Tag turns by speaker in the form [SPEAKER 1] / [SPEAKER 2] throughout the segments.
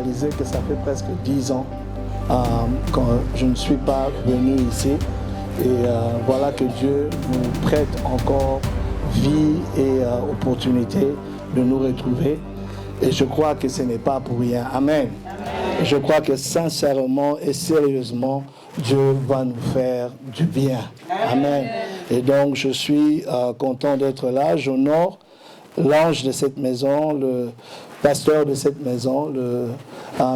[SPEAKER 1] réalisé que ça fait presque 10 ans quand je ne suis pas venu ici. Et voilà que Dieu nous prête encore vie et opportunité de nous retrouver. Et je crois que ce n'est pas pour rien. Amen. Je crois que sincèrement et sérieusement, Dieu va nous faire du bien. Amen. Et donc, je suis content d'être là. J'honore l'ange de cette maison, le pasteur de cette maison, le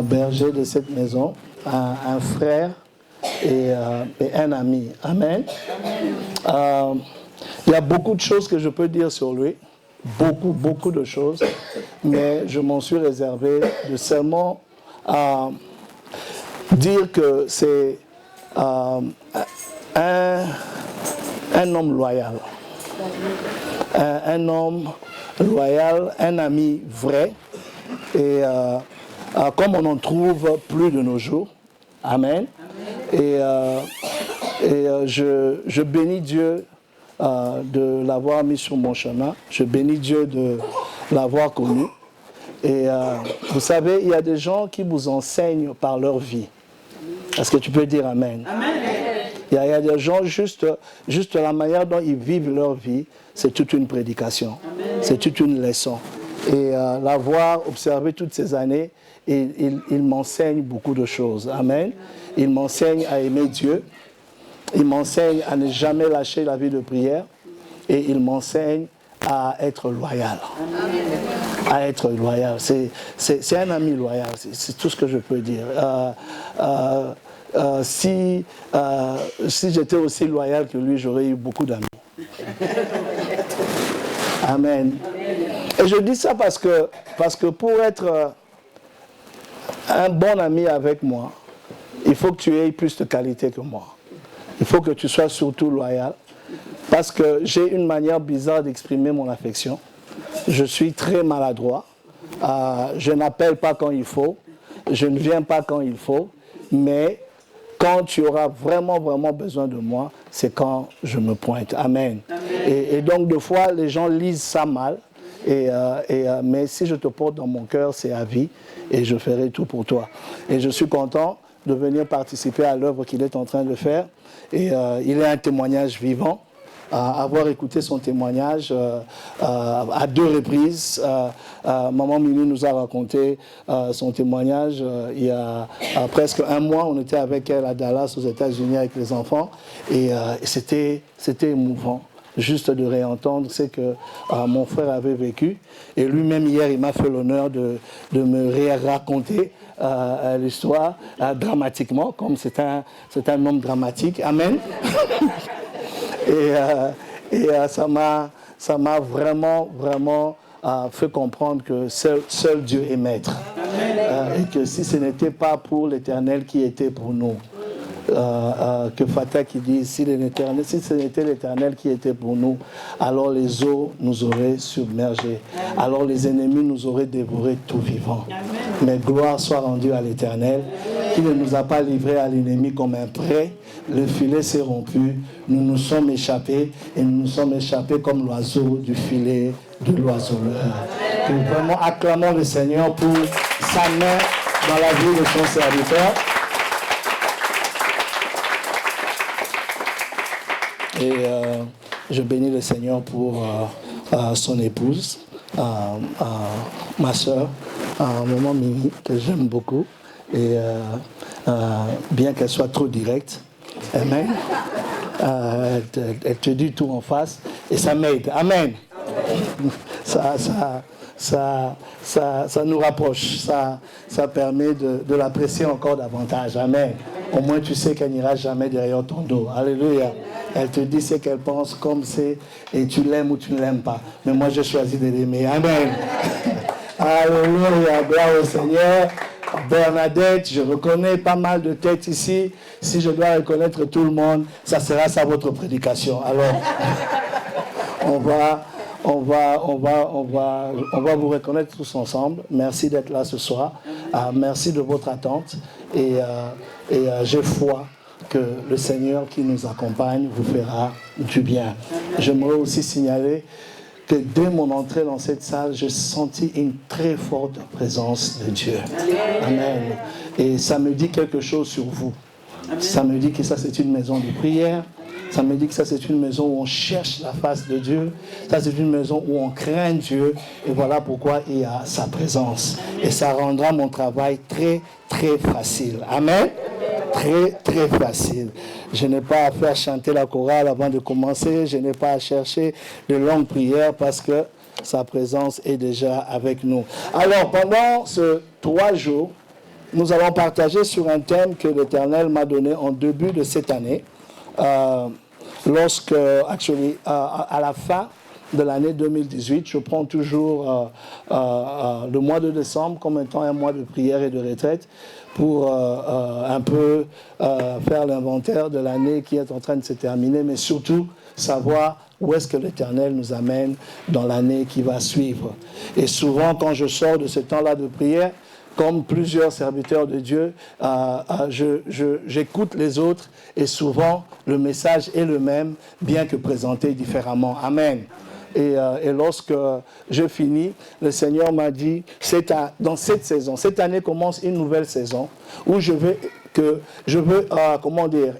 [SPEAKER 1] berger de cette maison, un frère et un ami. Amen. Il y a beaucoup de choses que je peux dire sur lui. Beaucoup de choses. Mais je m'en suis réservé de seulement dire que c'est un homme loyal. Un homme loyal, un ami vrai. Et comme on en trouve plus de nos jours. Amen. Et je bénis Dieu de l'avoir mis sur mon chemin. Je bénis Dieu de l'avoir connu. Et vous savez, il y a des gens qui vous enseignent par leur vie. Est-ce que tu peux dire Amen? Amen. Il y a des gens, juste la manière dont ils vivent leur vie, c'est toute une prédication. Amen. C'est toute une leçon. Et l'avoir observé toutes ces années, il m'enseigne beaucoup de choses. Amen. Il m'enseigne à aimer Dieu. Il m'enseigne à ne jamais lâcher la vie de prière. Et il m'enseigne à être loyal. Amen. À être loyal. C'est un ami loyal. C'est tout ce que je peux dire. Si j'étais aussi loyal que lui, j'aurais eu beaucoup d'amis. Amen. Et je dis ça parce que pour être un bon ami avec moi, il faut que tu aies plus de qualité que moi. Il faut que tu sois surtout loyal. Parce que j'ai une manière bizarre d'exprimer mon affection. Je suis très maladroit. Je n'appelle pas quand il faut. Je ne viens pas quand il faut. Mais quand tu auras vraiment besoin de moi, c'est quand je me pointe. Amen. Et donc, des fois, les gens lisent ça mal. Mais si je te porte dans mon cœur, c'est à vie. Et je ferai tout pour toi. Et je suis content de venir participer à l'œuvre qu'il est en train de faire. Et il est un témoignage vivant. Avoir écouté son témoignage à 2 reprises. Maman Mimi nous a raconté son témoignage il y a presque 1 mois. On était avec elle à Dallas, aux États-Unis, avec les enfants. Et c'était émouvant. Juste de réentendre ce que mon frère avait vécu. Et lui-même, hier, il m'a fait l'honneur de me raconter l'histoire dramatiquement, comme c'est un homme dramatique. Amen. Et ça m'a vraiment fait comprendre que seul Dieu est maître. Et que si ce n'était pas pour l'Éternel qui était pour nous, que Fatah qui dit, si ce n'était l'Éternel qui était pour nous, alors les eaux nous auraient submergés. Alors les ennemis nous auraient dévorés tout vivants. Mais gloire soit rendue à l'Éternel, qui ne nous a pas livrés à l'ennemi comme un prêt. Le filet s'est rompu, nous nous sommes échappés, et nous nous sommes échappés comme l'oiseau du filet de l'oiseleur. Vraiment acclamons le Seigneur pour sa main dans la vie de son serviteur. Et je bénis le Seigneur pour son épouse, ma soeur, maman Mimi, que j'aime beaucoup. Et bien qu'elle soit trop directe, amen, elle te dit tout en face et ça m'aide. Amen. Ça nous rapproche, ça permet de l'apprécier encore davantage. Amen. Au moins tu sais qu'elle n'ira jamais derrière ton dos. Alléluia. Elle te dit ce qu'elle pense comme c'est, et tu l'aimes ou tu ne l'aimes pas. Mais moi j'ai choisi de l'aimer. Amen. Alléluia. Gloire au Seigneur. Bernadette, je reconnais pas mal de têtes ici. Si je dois reconnaître tout le monde, ça sera ça votre prédication. Alors, on va vous reconnaître tous ensemble. Merci d'être là ce soir. Merci de votre attente. Et j'ai foi que le Seigneur qui nous accompagne vous fera du bien. J'aimerais aussi signaler que dès mon entrée dans cette salle, j'ai senti une très forte présence de Dieu. Amen. Et ça me dit quelque chose sur vous. Ça me dit que ça, c'est une maison de prière. Ça me dit que ça, c'est une maison où on cherche la face de Dieu. Ça, c'est une maison où on craint Dieu. Et voilà pourquoi il y a sa présence. Et ça rendra mon travail très, très facile. Amen. Très, très facile. Je n'ai pas à faire chanter la chorale avant de commencer. Je n'ai pas à chercher de longues prières parce que sa présence est déjà avec nous. Alors, pendant ces 3 jours, nous allons partager sur un thème que l'Éternel m'a donné en début de cette année. À la fin de l'année 2018, je prends toujours le mois de décembre comme étant un mois de prière et de retraite pour un peu faire l'inventaire de l'année qui est en train de se terminer, mais surtout savoir où est-ce que l'Éternel nous amène dans l'année qui va suivre. Et souvent, quand je sors de ce temps-là de prière, comme plusieurs serviteurs de Dieu, j'écoute les autres et souvent le message est le même, bien que présenté différemment. Amen. Et lorsque je finis, le Seigneur m'a dit, dans cette saison, cette année commence une nouvelle saison où je veux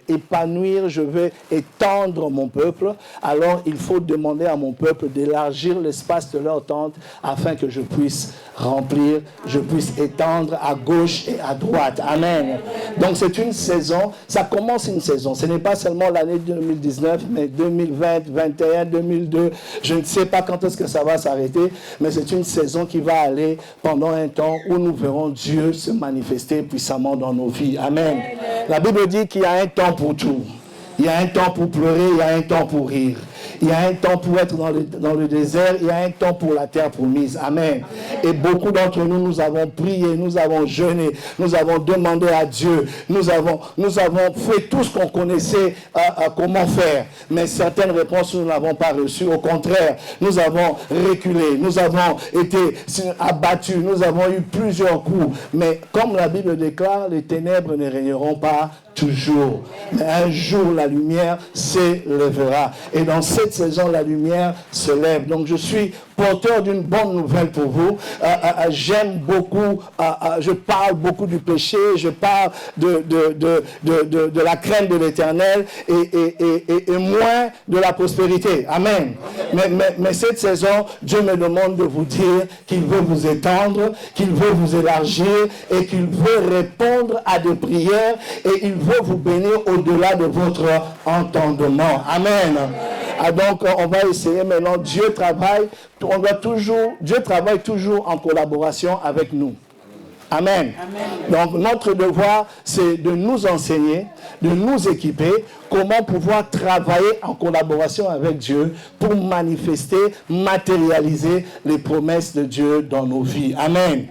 [SPEAKER 1] épanouir, je veux étendre mon peuple. Alors il faut demander à mon peuple d'élargir l'espace de leur tente afin que je puisse remplir, je puisse étendre à gauche et à droite. Amen. Donc c'est une saison, ça commence une saison. Ce n'est pas seulement l'année 2019, mais 2020, 2021, 2002. Je ne sais pas quand est-ce que ça va s'arrêter, mais c'est une saison qui va aller pendant un temps où nous verrons Dieu se manifester puissamment dans nos vies. Amen. La Bible dit qu'il y a un temps pour tout. Il y a un temps pour pleurer, il y a un temps pour rire. Il y a un temps pour être dans le désert, il y a un temps pour la terre promise. Amen. Et beaucoup d'entre nous, nous avons prié, nous avons jeûné, nous avons demandé à Dieu, nous avons fait tout ce qu'on connaissait comment faire. Mais certaines réponses, nous n'avons pas reçues. Au contraire, nous avons reculé, nous avons été abattus, nous avons eu plusieurs coups. Mais comme la Bible déclare, les ténèbres ne régneront pas toujours. Mais un jour, la lumière s'élèvera. Et dans cette saison, la lumière se lève. Donc, je suis porteur d'une bonne nouvelle pour vous. J'aime beaucoup, je parle beaucoup du péché, je parle de la crainte de l'Éternel et moins de la prospérité. Amen. Mais cette saison, Dieu me demande de vous dire qu'il veut vous étendre, qu'il veut vous élargir et qu'il veut répondre à des prières et il veut vous bénir au-delà de votre entendement. Amen. Donc, on va essayer maintenant. Dieu travaille toujours en collaboration avec nous. Amen. Donc, notre devoir, c'est de nous enseigner, de nous équiper, comment pouvoir travailler en collaboration avec Dieu pour manifester, matérialiser les promesses de Dieu dans nos vies. Amen.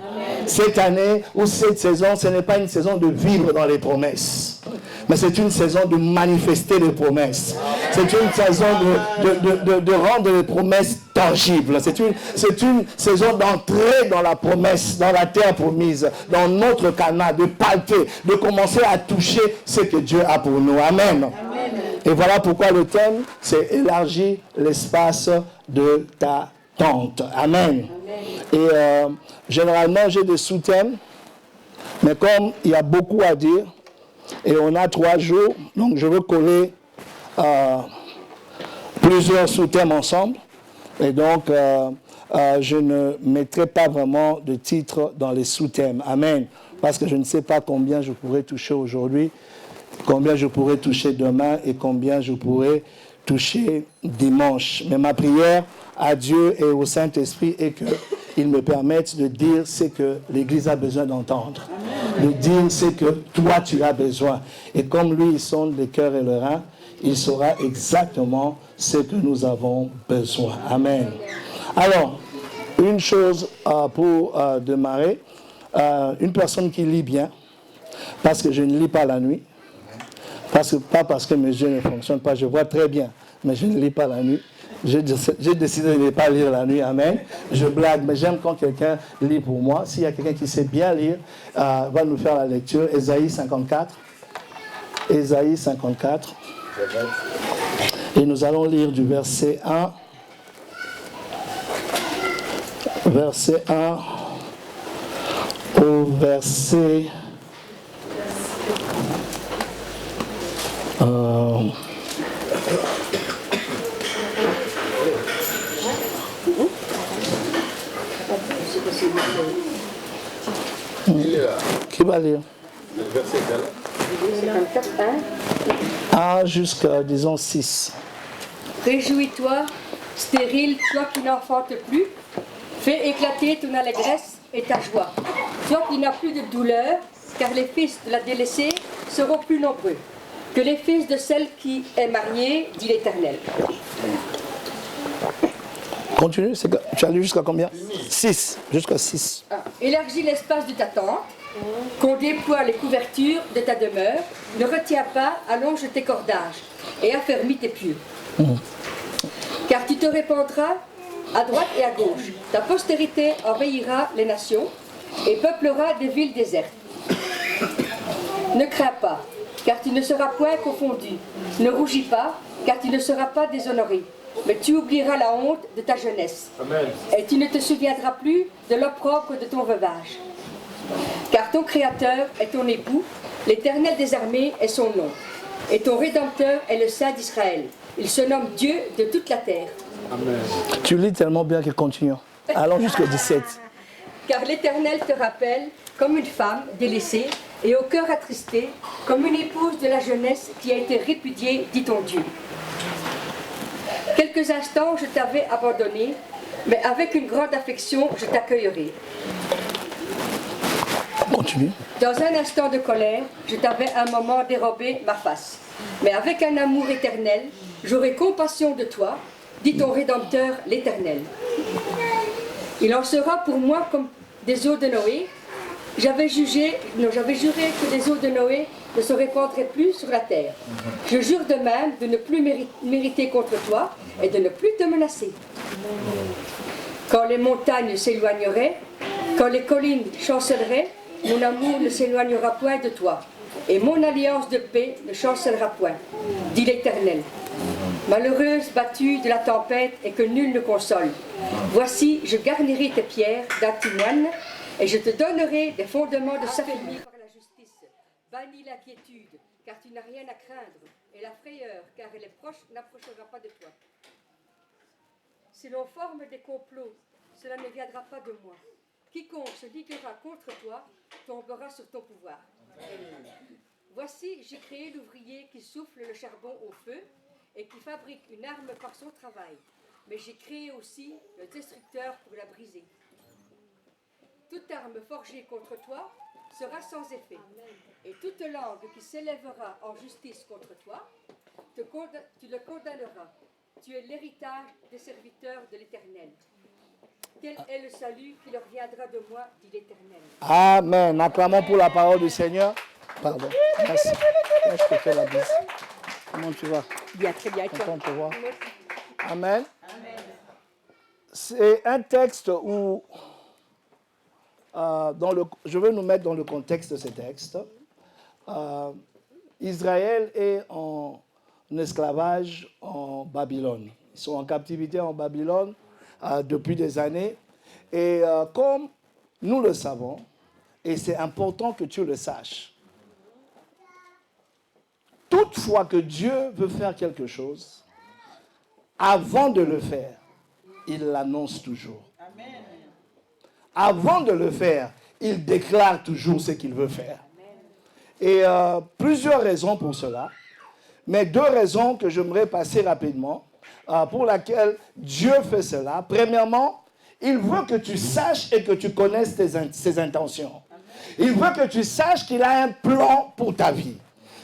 [SPEAKER 1] Cette année ou cette saison, ce n'est pas une saison de vivre dans les promesses, mais c'est une saison de manifester les promesses. C'est une saison de rendre les promesses tangibles. C'est une saison d'entrer dans la promesse, dans la terre promise, dans notre canal, de palper, de commencer à toucher ce que Dieu a pour nous. Amen. Et voilà pourquoi le thème, c'est élargir l'espace de ta tente. Amen. Et généralement, j'ai des sous-thèmes, mais comme il y a beaucoup à dire, et on a 3 jours, donc je veux coller plusieurs sous-thèmes ensemble. Et donc, je ne mettrai pas vraiment de titre dans les sous-thèmes. Amen. Parce que je ne sais pas combien je pourrais toucher aujourd'hui, combien je pourrais toucher demain et combien je pourrais toucher dimanche. Mais ma prière à Dieu et au Saint-Esprit est qu'il me permette de dire ce que l'Église a besoin d'entendre. De dire ce que toi tu as besoin. Et comme lui, il sonde les cœurs et les reins, il saura exactement ce que nous avons besoin. Amen. Alors, une chose pour démarrer, une personne qui lit bien, parce que je ne lis pas la nuit, pas parce que mes yeux ne fonctionnent pas, je vois très bien, mais je ne lis pas la nuit. J'ai décidé de ne pas lire la nuit, amen. Je blague, mais j'aime quand quelqu'un lit pour moi. S'il y a quelqu'un qui sait bien lire, va nous faire la lecture. Ésaïe 54. Ésaïe 54. Et nous allons lire du verset 1 verset 1 au verset... Qui va lire?
[SPEAKER 2] Verset
[SPEAKER 1] 1 jusqu'à, disons, 6.
[SPEAKER 3] Réjouis-toi, stérile, toi qui n'enfantes plus, fais éclater ton allégresse et ta joie. Toi qui n'as plus de douleur, car les fils de la délaissée seront plus nombreux que les fils de celle qui est mariée, dit l'Éternel.
[SPEAKER 1] Continue, tu as lu jusqu'à combien? 6, jusqu'à 6.
[SPEAKER 3] Élargis l'espace de ta tente, qu'on déploie les couvertures de ta demeure, ne retiens pas, allonge tes cordages et affermis tes pieux. Car tu te répandras à droite et à gauche. Ta postérité envahira les nations et peuplera des villes désertes. Ne crains pas, car tu ne seras point confondu. Ne rougis pas, car tu ne seras pas déshonoré. Mais tu oublieras la honte de ta jeunesse.
[SPEAKER 2] Amen.
[SPEAKER 3] Et tu ne te souviendras plus de l'opprobre de ton veuvage. Car ton Créateur est ton époux, l'Éternel des armées est son nom. Et ton Rédempteur est le Saint d'Israël. Il se nomme Dieu de toute la terre.
[SPEAKER 2] Amen.
[SPEAKER 1] Tu lis tellement bien que continuons. Allons jusqu'au 17.
[SPEAKER 3] Car l'Éternel te rappelle comme une femme délaissée et au cœur attristé, comme une épouse de la jeunesse qui a été répudiée, dit ton Dieu. Quelques instants je t'avais abandonné, mais avec une grande affection je t'accueillerai.
[SPEAKER 1] Continue.
[SPEAKER 3] Dans un instant de colère, je t'avais un moment dérobé ma face. Mais avec un amour éternel, j'aurai compassion de toi, dit ton Rédempteur l'Éternel. Il en sera pour moi comme des eaux de Noé. J'avais juré que les eaux de Noé ne se répandraient plus sur la terre. Je jure de même de ne plus mériter contre toi et de ne plus te menacer. Quand les montagnes s'éloigneraient, quand les collines chancelleraient, mon amour ne s'éloignera point de toi, et mon alliance de paix ne chancellera point, dit l'Éternel. Malheureuse battue de la tempête et que nul ne console, voici, je garnirai tes pierres d'antimoine, et je te donnerai des fondements de saphir par la justice. Bannis l'inquiétude, car tu n'as rien à craindre, et la frayeur, car elle est proche, n'approchera pas de toi. Si l'on forme des complots, cela ne viendra pas de moi. Quiconque se liguera contre toi tombera sur ton pouvoir. Voici, j'ai créé l'ouvrier qui souffle le charbon au feu et qui fabrique une arme par son travail. Mais j'ai créé aussi le destructeur pour la briser. Toute arme forgée contre toi sera sans effet. Et toute langue qui s'élèvera en justice contre toi, tu le condamneras. Tu es l'héritage des serviteurs de l'Éternel. Quel est le salut qui leur viendra de moi, dit l'Éternel.
[SPEAKER 1] Amen. Acclamons pour la parole du Seigneur. Pardon. Merci. Là, je te fais la bise. Comment tu vas?
[SPEAKER 3] Bien, très bien.
[SPEAKER 1] Content de te voir. Amen. C'est un texte où, je vais nous mettre dans le contexte de ce texte. Israël est en esclavage en Babylone. Ils sont en captivité en Babylone depuis des années. Et comme nous le savons, et c'est important que tu le saches, toutefois que Dieu veut faire quelque chose, avant de le faire, il l'annonce toujours. Amen. Avant de le faire, il déclare toujours ce qu'il veut faire. Et plusieurs raisons pour cela, mais deux raisons que j'aimerais passer rapidement, pour lesquelles Dieu fait cela. Premièrement, il veut que tu saches et que tu connaisses ses intentions. Il veut que tu saches qu'il a un plan pour ta vie,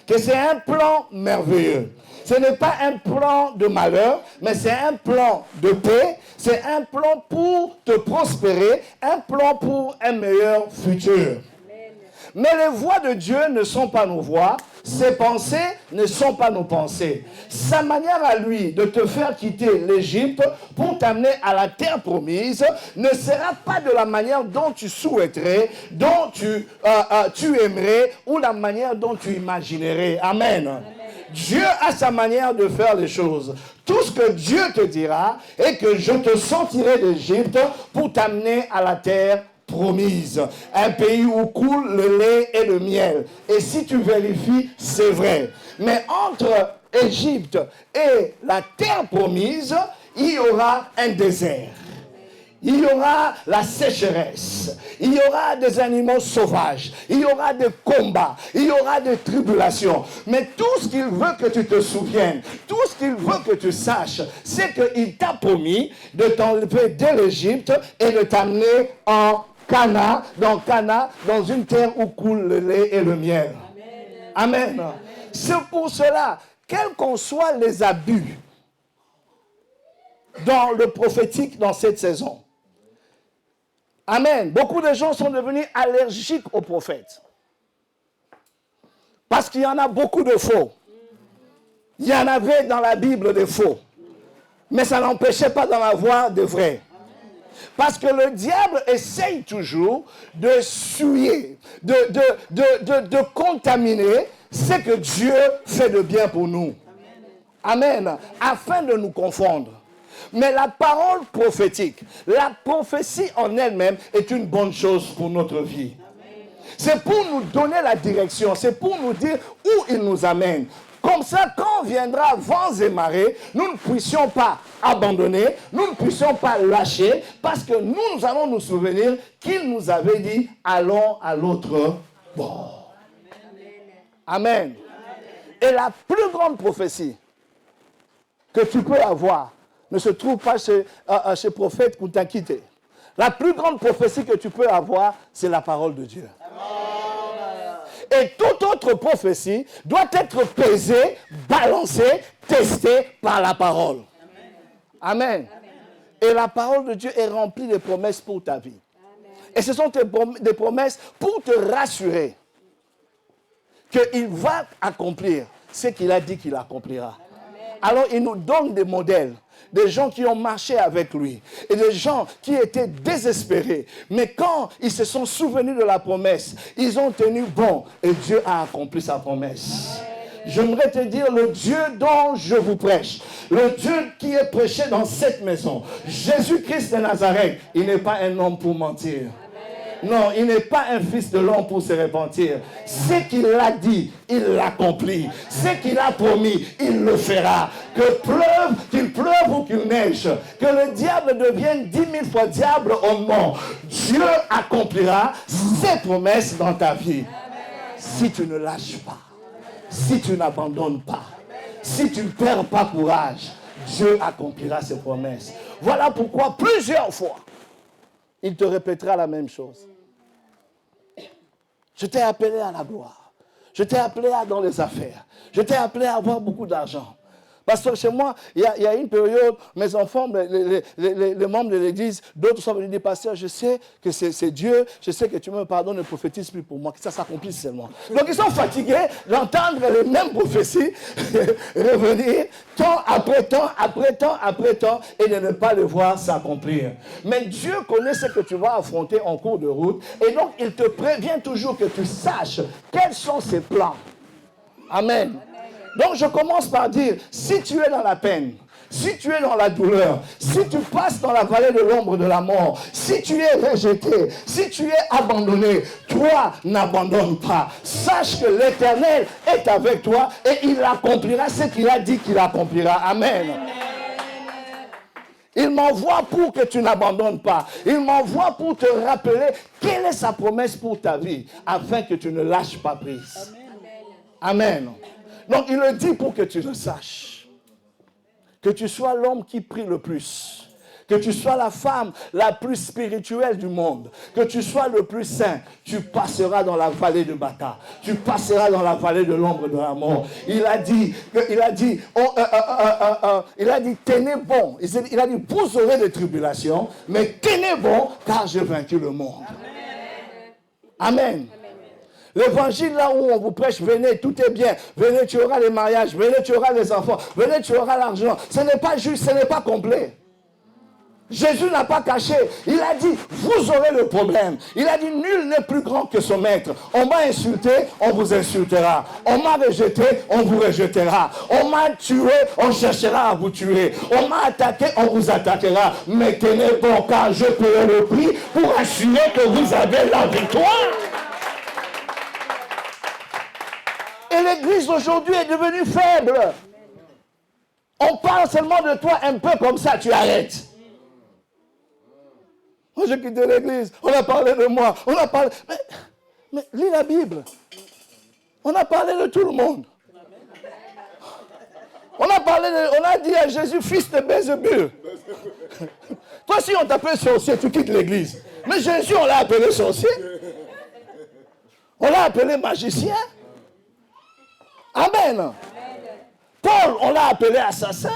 [SPEAKER 1] que c'est un plan merveilleux. Ce n'est pas un plan de malheur, mais c'est un plan de paix, c'est un plan pour te prospérer, un plan pour un meilleur futur. Mais les voies de Dieu ne sont pas nos voies, ses pensées ne sont pas nos pensées. Sa manière à lui de te faire quitter l'Égypte pour t'amener à la terre promise ne sera pas de la manière dont tu souhaiterais, dont tu aimerais ou la manière dont tu imaginerais. Amen. Dieu a sa manière de faire les choses. Tout ce que Dieu te dira est que je te sortirai d'Égypte pour t'amener à la terre promise. Un pays où coule le lait et le miel. Et si tu vérifies, c'est vrai. Mais entre Égypte et la terre promise, il y aura un désert. Il y aura la sécheresse, il y aura des animaux sauvages, il y aura des combats, il y aura des tribulations. Mais tout ce qu'il veut que tu te souviennes, tout ce qu'il veut que tu saches, c'est qu'il t'a promis de t'enlever de l'Égypte et de t'amener en Cana, dans une terre où coule le lait et le miel. Amen. Amen. C'est pour cela, quels qu'en soient les abus dans le prophétique dans cette saison. Amen. Beaucoup de gens sont devenus allergiques aux prophètes. Parce qu'il y en a beaucoup de faux. Il y en avait dans la Bible des faux. Mais ça n'empêchait pas d'en avoir de vrais. Parce que le diable essaye toujours de souiller, de contaminer ce que Dieu fait de bien pour nous. Amen. Afin de nous confondre. Mais la parole prophétique, la prophétie en elle-même est une bonne chose pour notre vie. C'est pour nous donner la direction, c'est pour nous dire où il nous amène. Comme ça, quand viendra vents et marées, nous ne puissions pas abandonner, nous ne puissions pas lâcher, parce que nous allons nous souvenir qu'il nous avait dit, allons à l'autre bord. Amen. Et la plus grande prophétie que tu peux avoir ne se trouve pas chez prophète Kuntakite. La plus grande prophétie que tu peux avoir, c'est la parole de Dieu. Et toute autre prophétie doit être pesée, balancée, testée par la parole. Amen. Et la parole de Dieu est remplie de promesses pour ta vie. Et ce sont des promesses pour te rassurer qu'il va accomplir ce qu'il a dit qu'il accomplira. Alors il nous donne des modèles. Des gens qui ont marché avec lui. Et des gens qui étaient désespérés. Mais quand ils se sont souvenus de la promesse, ils ont tenu bon. Et Dieu a accompli sa promesse. J'aimerais te dire, le Dieu dont je vous prêche, le Dieu qui est prêché dans cette maison, Jésus-Christ de Nazareth, il n'est pas un homme pour mentir. Non, il n'est pas un fils de l'homme pour se repentir. Ce qu'il a dit, il l'accomplit. Ce qu'il a promis, il le fera. Qu'il pleuve ou qu'il neige, que le diable devienne 10 000 fois diable au monde, Dieu accomplira ses promesses dans ta vie. Si tu ne lâches pas, si tu n'abandonnes pas, si tu ne perds pas courage, Dieu accomplira ses promesses. Voilà pourquoi plusieurs fois, il te répétera la même chose. Je t'ai appelé à la gloire. Je t'ai appelé dans les affaires. Je t'ai appelé à avoir beaucoup d'argent. Parce que chez moi, il y a une période, mes enfants, les membres de l'église, d'autres sont venus dire, pasteur, je sais que c'est Dieu, je sais que tu me pardonnes, ne prophétise plus pour moi, que ça s'accomplisse seulement. Donc ils sont fatigués d'entendre les mêmes prophéties revenir, temps après temps, après temps, après temps, et de ne pas les voir s'accomplir. Mais Dieu connaît ce que tu vas affronter en cours de route, et donc il te prévient toujours que tu saches quels sont ses plans. Amen. Donc je commence par dire, si tu es dans la peine, si tu es dans la douleur, si tu passes dans la vallée de l'ombre de la mort, si tu es rejeté, si tu es abandonné, toi n'abandonne pas. Sache que l'Éternel est avec toi et il accomplira ce qu'il a dit qu'il accomplira. Amen. Il m'envoie pour que tu n'abandonnes pas. Il m'envoie pour te rappeler quelle est sa promesse pour ta vie, afin que tu ne lâches pas prise. Amen. Donc il le dit pour que tu le saches. Que tu sois l'homme qui prie le plus. Que tu sois la femme la plus spirituelle du monde. Que tu sois le plus saint. Tu passeras dans la vallée de Bata. Tu passeras dans la vallée de l'ombre de la mort. Il a dit, tenez bon. Il a dit, vous aurez des tribulations, mais tenez bon, car j'ai vaincu le monde. Amen. Amen. L'évangile là où on vous prêche, venez, tout est bien. Venez, tu auras les mariages. Venez, tu auras les enfants. Venez, tu auras l'argent. Ce n'est pas juste, ce n'est pas complet. Jésus n'a pas caché. Il a dit, vous aurez le problème. Il a dit, nul n'est plus grand que son maître. On m'a insulté, on vous insultera. On m'a rejeté, on vous rejettera. On m'a tué, on cherchera à vous tuer. On m'a attaqué, on vous attaquera. Mais tenez bon, car je paierai le prix pour assurer que vous avez la victoire. Et l'église aujourd'hui est devenue faible. On parle seulement de toi un peu comme ça, tu arrêtes. Moi, j'ai quitté l'église, on a parlé de moi, on a parlé... Mais lis la Bible. On a parlé de tout le monde. On a dit à Jésus, fils de Bézébul. Toi, si on t'appelle sorcier, tu quittes l'église. Mais Jésus, on l'a appelé sorcier. On l'a appelé magicien. Amen. Paul, on l'a appelé assassin.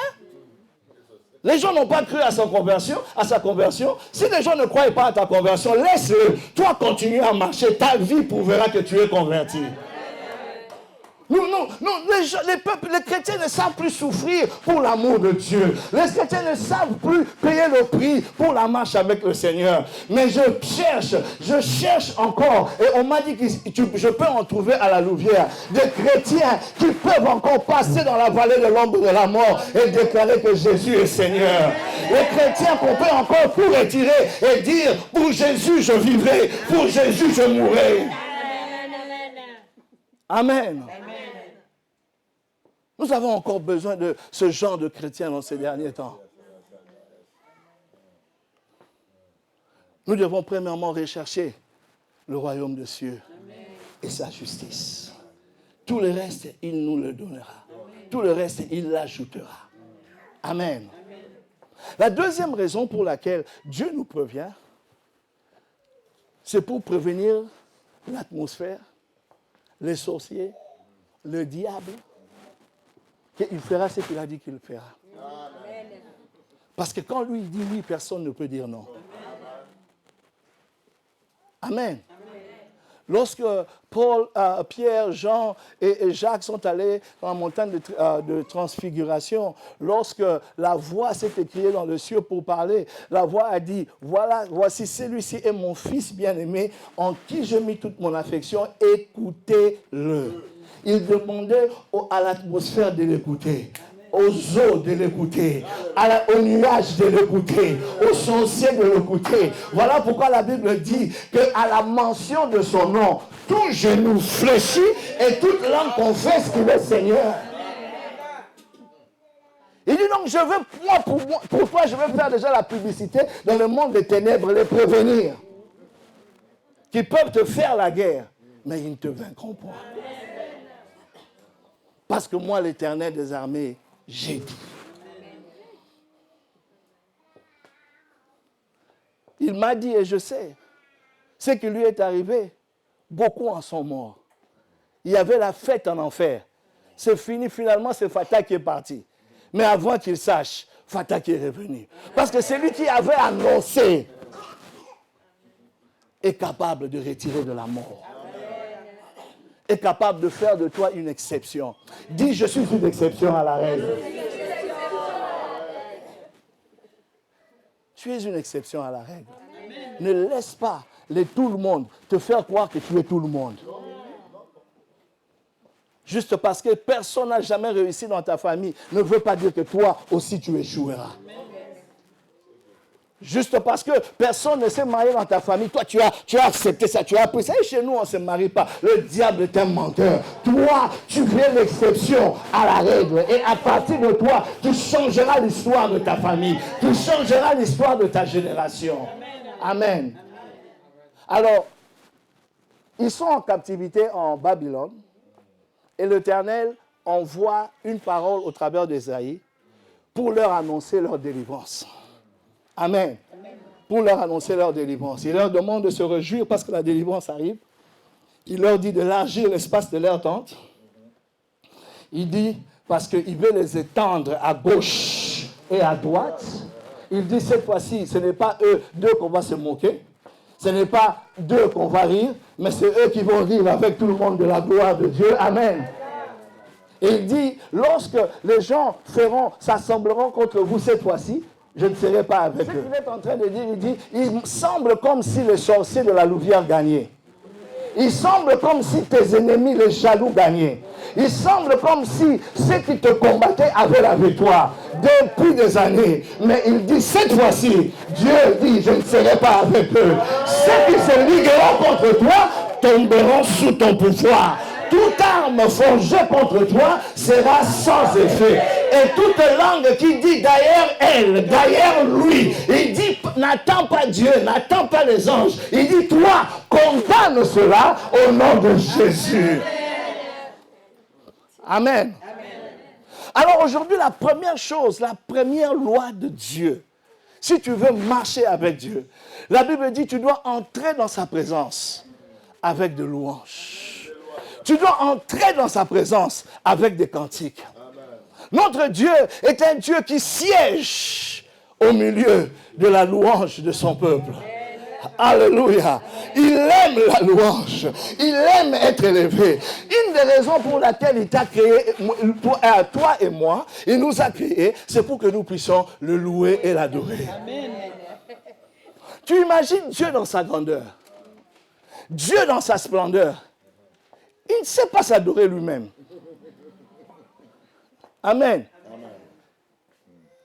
[SPEAKER 1] Les gens n'ont pas cru à sa conversion. Si les gens ne croient pas à ta conversion, laisse-le. Toi, continue à marcher. Ta vie prouvera que tu es converti. Les chrétiens ne savent plus souffrir pour l'amour de Dieu. Les chrétiens ne savent plus payer le prix pour la marche avec le Seigneur. Mais je cherche encore. Et on m'a dit que je peux en trouver à la Louvière des chrétiens qui peuvent encore passer dans la vallée de l'ombre de la mort et déclarer que Jésus est Seigneur. Les chrétiens qu'on peut encore tout retirer et dire, pour Jésus je vivrai, pour Jésus je mourrai. Amen. Nous avons encore besoin de ce genre de chrétiens dans ces derniers temps. Nous devons premièrement rechercher le royaume de cieux et sa justice. Tout le reste, il nous le donnera. Tout le reste, il l'ajoutera. Amen. La deuxième raison pour laquelle Dieu nous prévient, c'est pour prévenir l'atmosphère, les sorciers, le diable, qu'il fera ce qu'il a dit qu'il fera. Amen. Parce que quand lui dit oui, personne ne peut dire non. Amen. Amen. Lorsque Paul, Pierre, Jean et Jacques sont allés dans la montagne de transfiguration, lorsque la voix s'est écriée dans le ciel pour parler, la voix a dit, voilà, voici celui-ci est mon fils bien-aimé, en qui je mis toute mon affection, écoutez-le. Il demandait à l'atmosphère de l'écouter, aux eaux de l'écouter, aux nuages de l'écouter, aux sorciers de l'écouter. Voilà pourquoi la Bible dit qu'à la mention de son nom, tout genou fléchit et toute langue confesse qu'il est Seigneur. Il dit donc, pour toi, je vais faire déjà la publicité dans le monde des ténèbres, les prévenir. Qui peuvent te faire la guerre, mais ils ne te vaincront pas. Parce que moi, l'Éternel des armées, j'ai dit. Il m'a dit, et je sais, ce qui lui est arrivé, beaucoup en sont morts. Il y avait la fête en enfer. C'est fini, finalement, c'est Fatah qui est parti. Mais avant qu'il sache, Fatah qui est revenu. Parce que celui qui avait annoncé est capable de retirer de la mort. Est capable de faire de toi une exception. Dis, je suis une exception à la règle. Tu es une exception à la règle. Ne laisse pas tout le monde te faire croire que tu es tout le monde. Juste parce que personne n'a jamais réussi dans ta famille ne veut pas dire que toi aussi tu échoueras. Juste parce que personne ne s'est marié dans ta famille, toi tu as accepté ça, tu as appris ça. Et chez nous on ne se marie pas. Le diable est un menteur. Toi, tu es l'exception à la règle. Et à partir de toi, tu changeras l'histoire de ta famille. Tu changeras l'histoire de ta génération. Amen. Alors, ils sont en captivité en Babylone. Et l'Éternel envoie une parole au travers d'Ésaïe pour leur annoncer leur délivrance. Amen. Pour leur annoncer leur délivrance. Il leur demande de se réjouir parce que la délivrance arrive. Il leur dit d'élargir l'espace de leur tente. Il dit parce qu'il veut les étendre à gauche et à droite. Il dit cette fois-ci, ce n'est pas eux deux qu'on va se moquer. Ce n'est pas d'eux qu'on va rire, mais c'est eux qui vont rire avec tout le monde de la gloire de Dieu. Amen. Et il dit, lorsque les gens s'assembleront contre vous cette fois-ci, je ne serai pas avec eux. Ce qu'il est en train de dire, il dit, il semble comme si les sorciers de la Louvière gagnaient. Il semble comme si tes ennemis, les jaloux, gagnaient. Il semble comme si ceux qui te combattaient avaient la victoire depuis des années. Mais il dit, cette fois-ci, Dieu dit, je ne serai pas avec eux. Ceux qui se ligueront contre toi tomberont sous ton pouvoir. Toute arme forgée contre toi sera sans effet. Et toute langue qui dit derrière elle, derrière lui, il dit, n'attends pas Dieu, n'attends pas les anges. Il dit, toi, condamne cela au nom de Jésus. Amen. Alors aujourd'hui, la première chose, la première loi de Dieu, si tu veux marcher avec Dieu, la Bible dit, tu dois entrer dans sa présence avec de louanges. Tu dois entrer dans sa présence avec des cantiques. Notre Dieu est un Dieu qui siège au milieu de la louange de son peuple. Alléluia. Il aime la louange. Il aime être élevé. Une des raisons pour laquelle il t'a créé, toi et moi, il nous a créés, c'est pour que nous puissions le louer et l'adorer. Tu imagines Dieu dans sa grandeur. Dieu dans sa splendeur. Il ne sait pas s'adorer lui-même. Amen.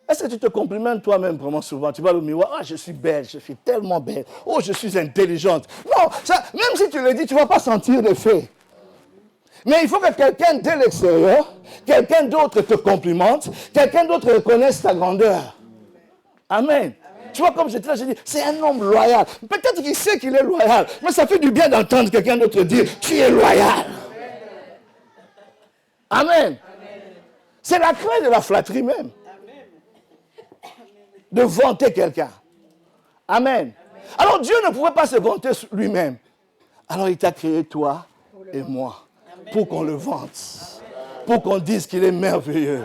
[SPEAKER 1] Est-ce que tu te complimentes toi-même vraiment souvent? Tu vas au miroir, ah, je suis belle, je suis tellement belle. Oh, je suis intelligente. Non, ça, même si tu le dis, tu ne vas pas sentir l'effet. Mais il faut que quelqu'un de l'extérieur, quelqu'un d'autre te complimente, quelqu'un d'autre reconnaisse ta grandeur. Amen. Tu vois, comme j'étais là, j'ai dit, c'est un homme loyal. Peut-être qu'il sait qu'il est loyal, mais ça fait du bien d'entendre quelqu'un d'autre dire, tu es loyal. Amen. C'est la crainte de la flatterie même. De vanter quelqu'un. Amen. Alors Dieu ne pouvait pas se vanter lui-même. Alors il t'a créé toi et moi pour qu'on le vante. Pour qu'on dise qu'il est merveilleux.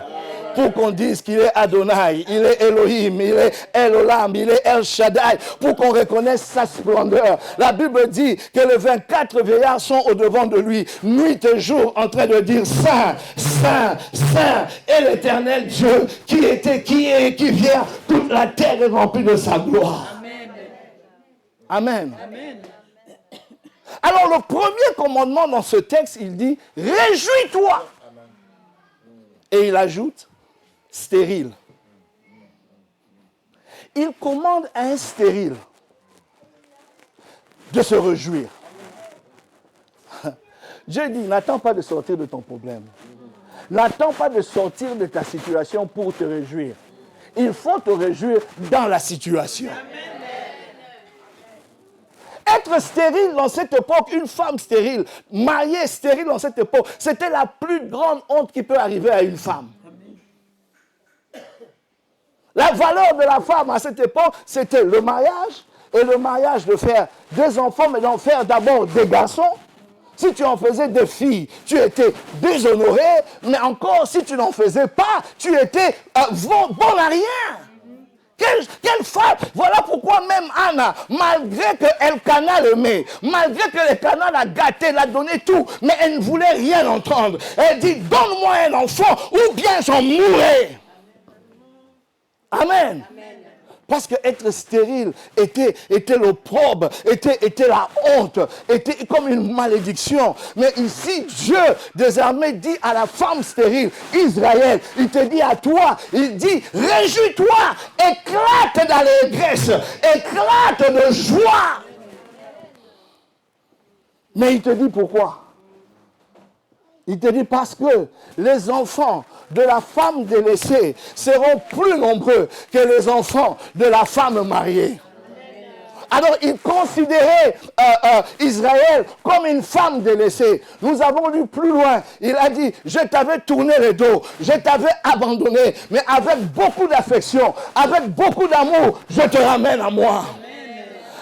[SPEAKER 1] Pour qu'on dise qu'il est Adonai, il est Elohim, il est El Olam, il est El Shaddai, pour qu'on reconnaisse sa splendeur. La Bible dit que les 24 vieillards sont au-devant de lui, nuit et jour, en train de dire Saint, Saint, Saint est l'Éternel Dieu qui était, qui est et qui vient. Toute la terre est remplie de sa gloire. Amen. Amen. Alors le premier commandement dans ce texte, il dit réjouis-toi. Et il ajoute stérile. Il commande à un stérile de se réjouir. Dieu dit, n'attends pas de sortir de ton problème. N'attends pas de sortir de ta situation pour te réjouir. Il faut te réjouir dans la situation. Être stérile dans cette époque, une femme stérile, mariée stérile dans cette époque, c'était la plus grande honte qui peut arriver à une femme. La valeur de la femme à cette époque, c'était le mariage. Et le mariage de faire des enfants, mais d'en faire d'abord des garçons. Si tu en faisais des filles, tu étais déshonoré. Mais encore, si tu n'en faisais pas, tu étais bon à rien. Quelle femme! Voilà pourquoi même Anna, malgré que Elkana l'aimait, malgré que Elkana l'a gâté, l'a donné tout, mais elle ne voulait rien entendre. Elle dit, donne-moi un enfant ou bien j'en mourrai. Amen. Amen. Parce que être stérile était l'opprobre, était la honte, était comme une malédiction. Mais ici, Dieu désormais dit à la femme stérile, Israël, il te dit à toi, il dit, réjouis-toi, éclate d'allégresse, éclate de joie. Mais il te dit pourquoi? Il te dit parce que les enfants de la femme délaissée seront plus nombreux que les enfants de la femme mariée. Alors il considérait Israël comme une femme délaissée. Nous avons lu plus loin. Il a dit, je t'avais tourné le dos, je t'avais abandonné, mais avec beaucoup d'affection, avec beaucoup d'amour, je te ramène à moi.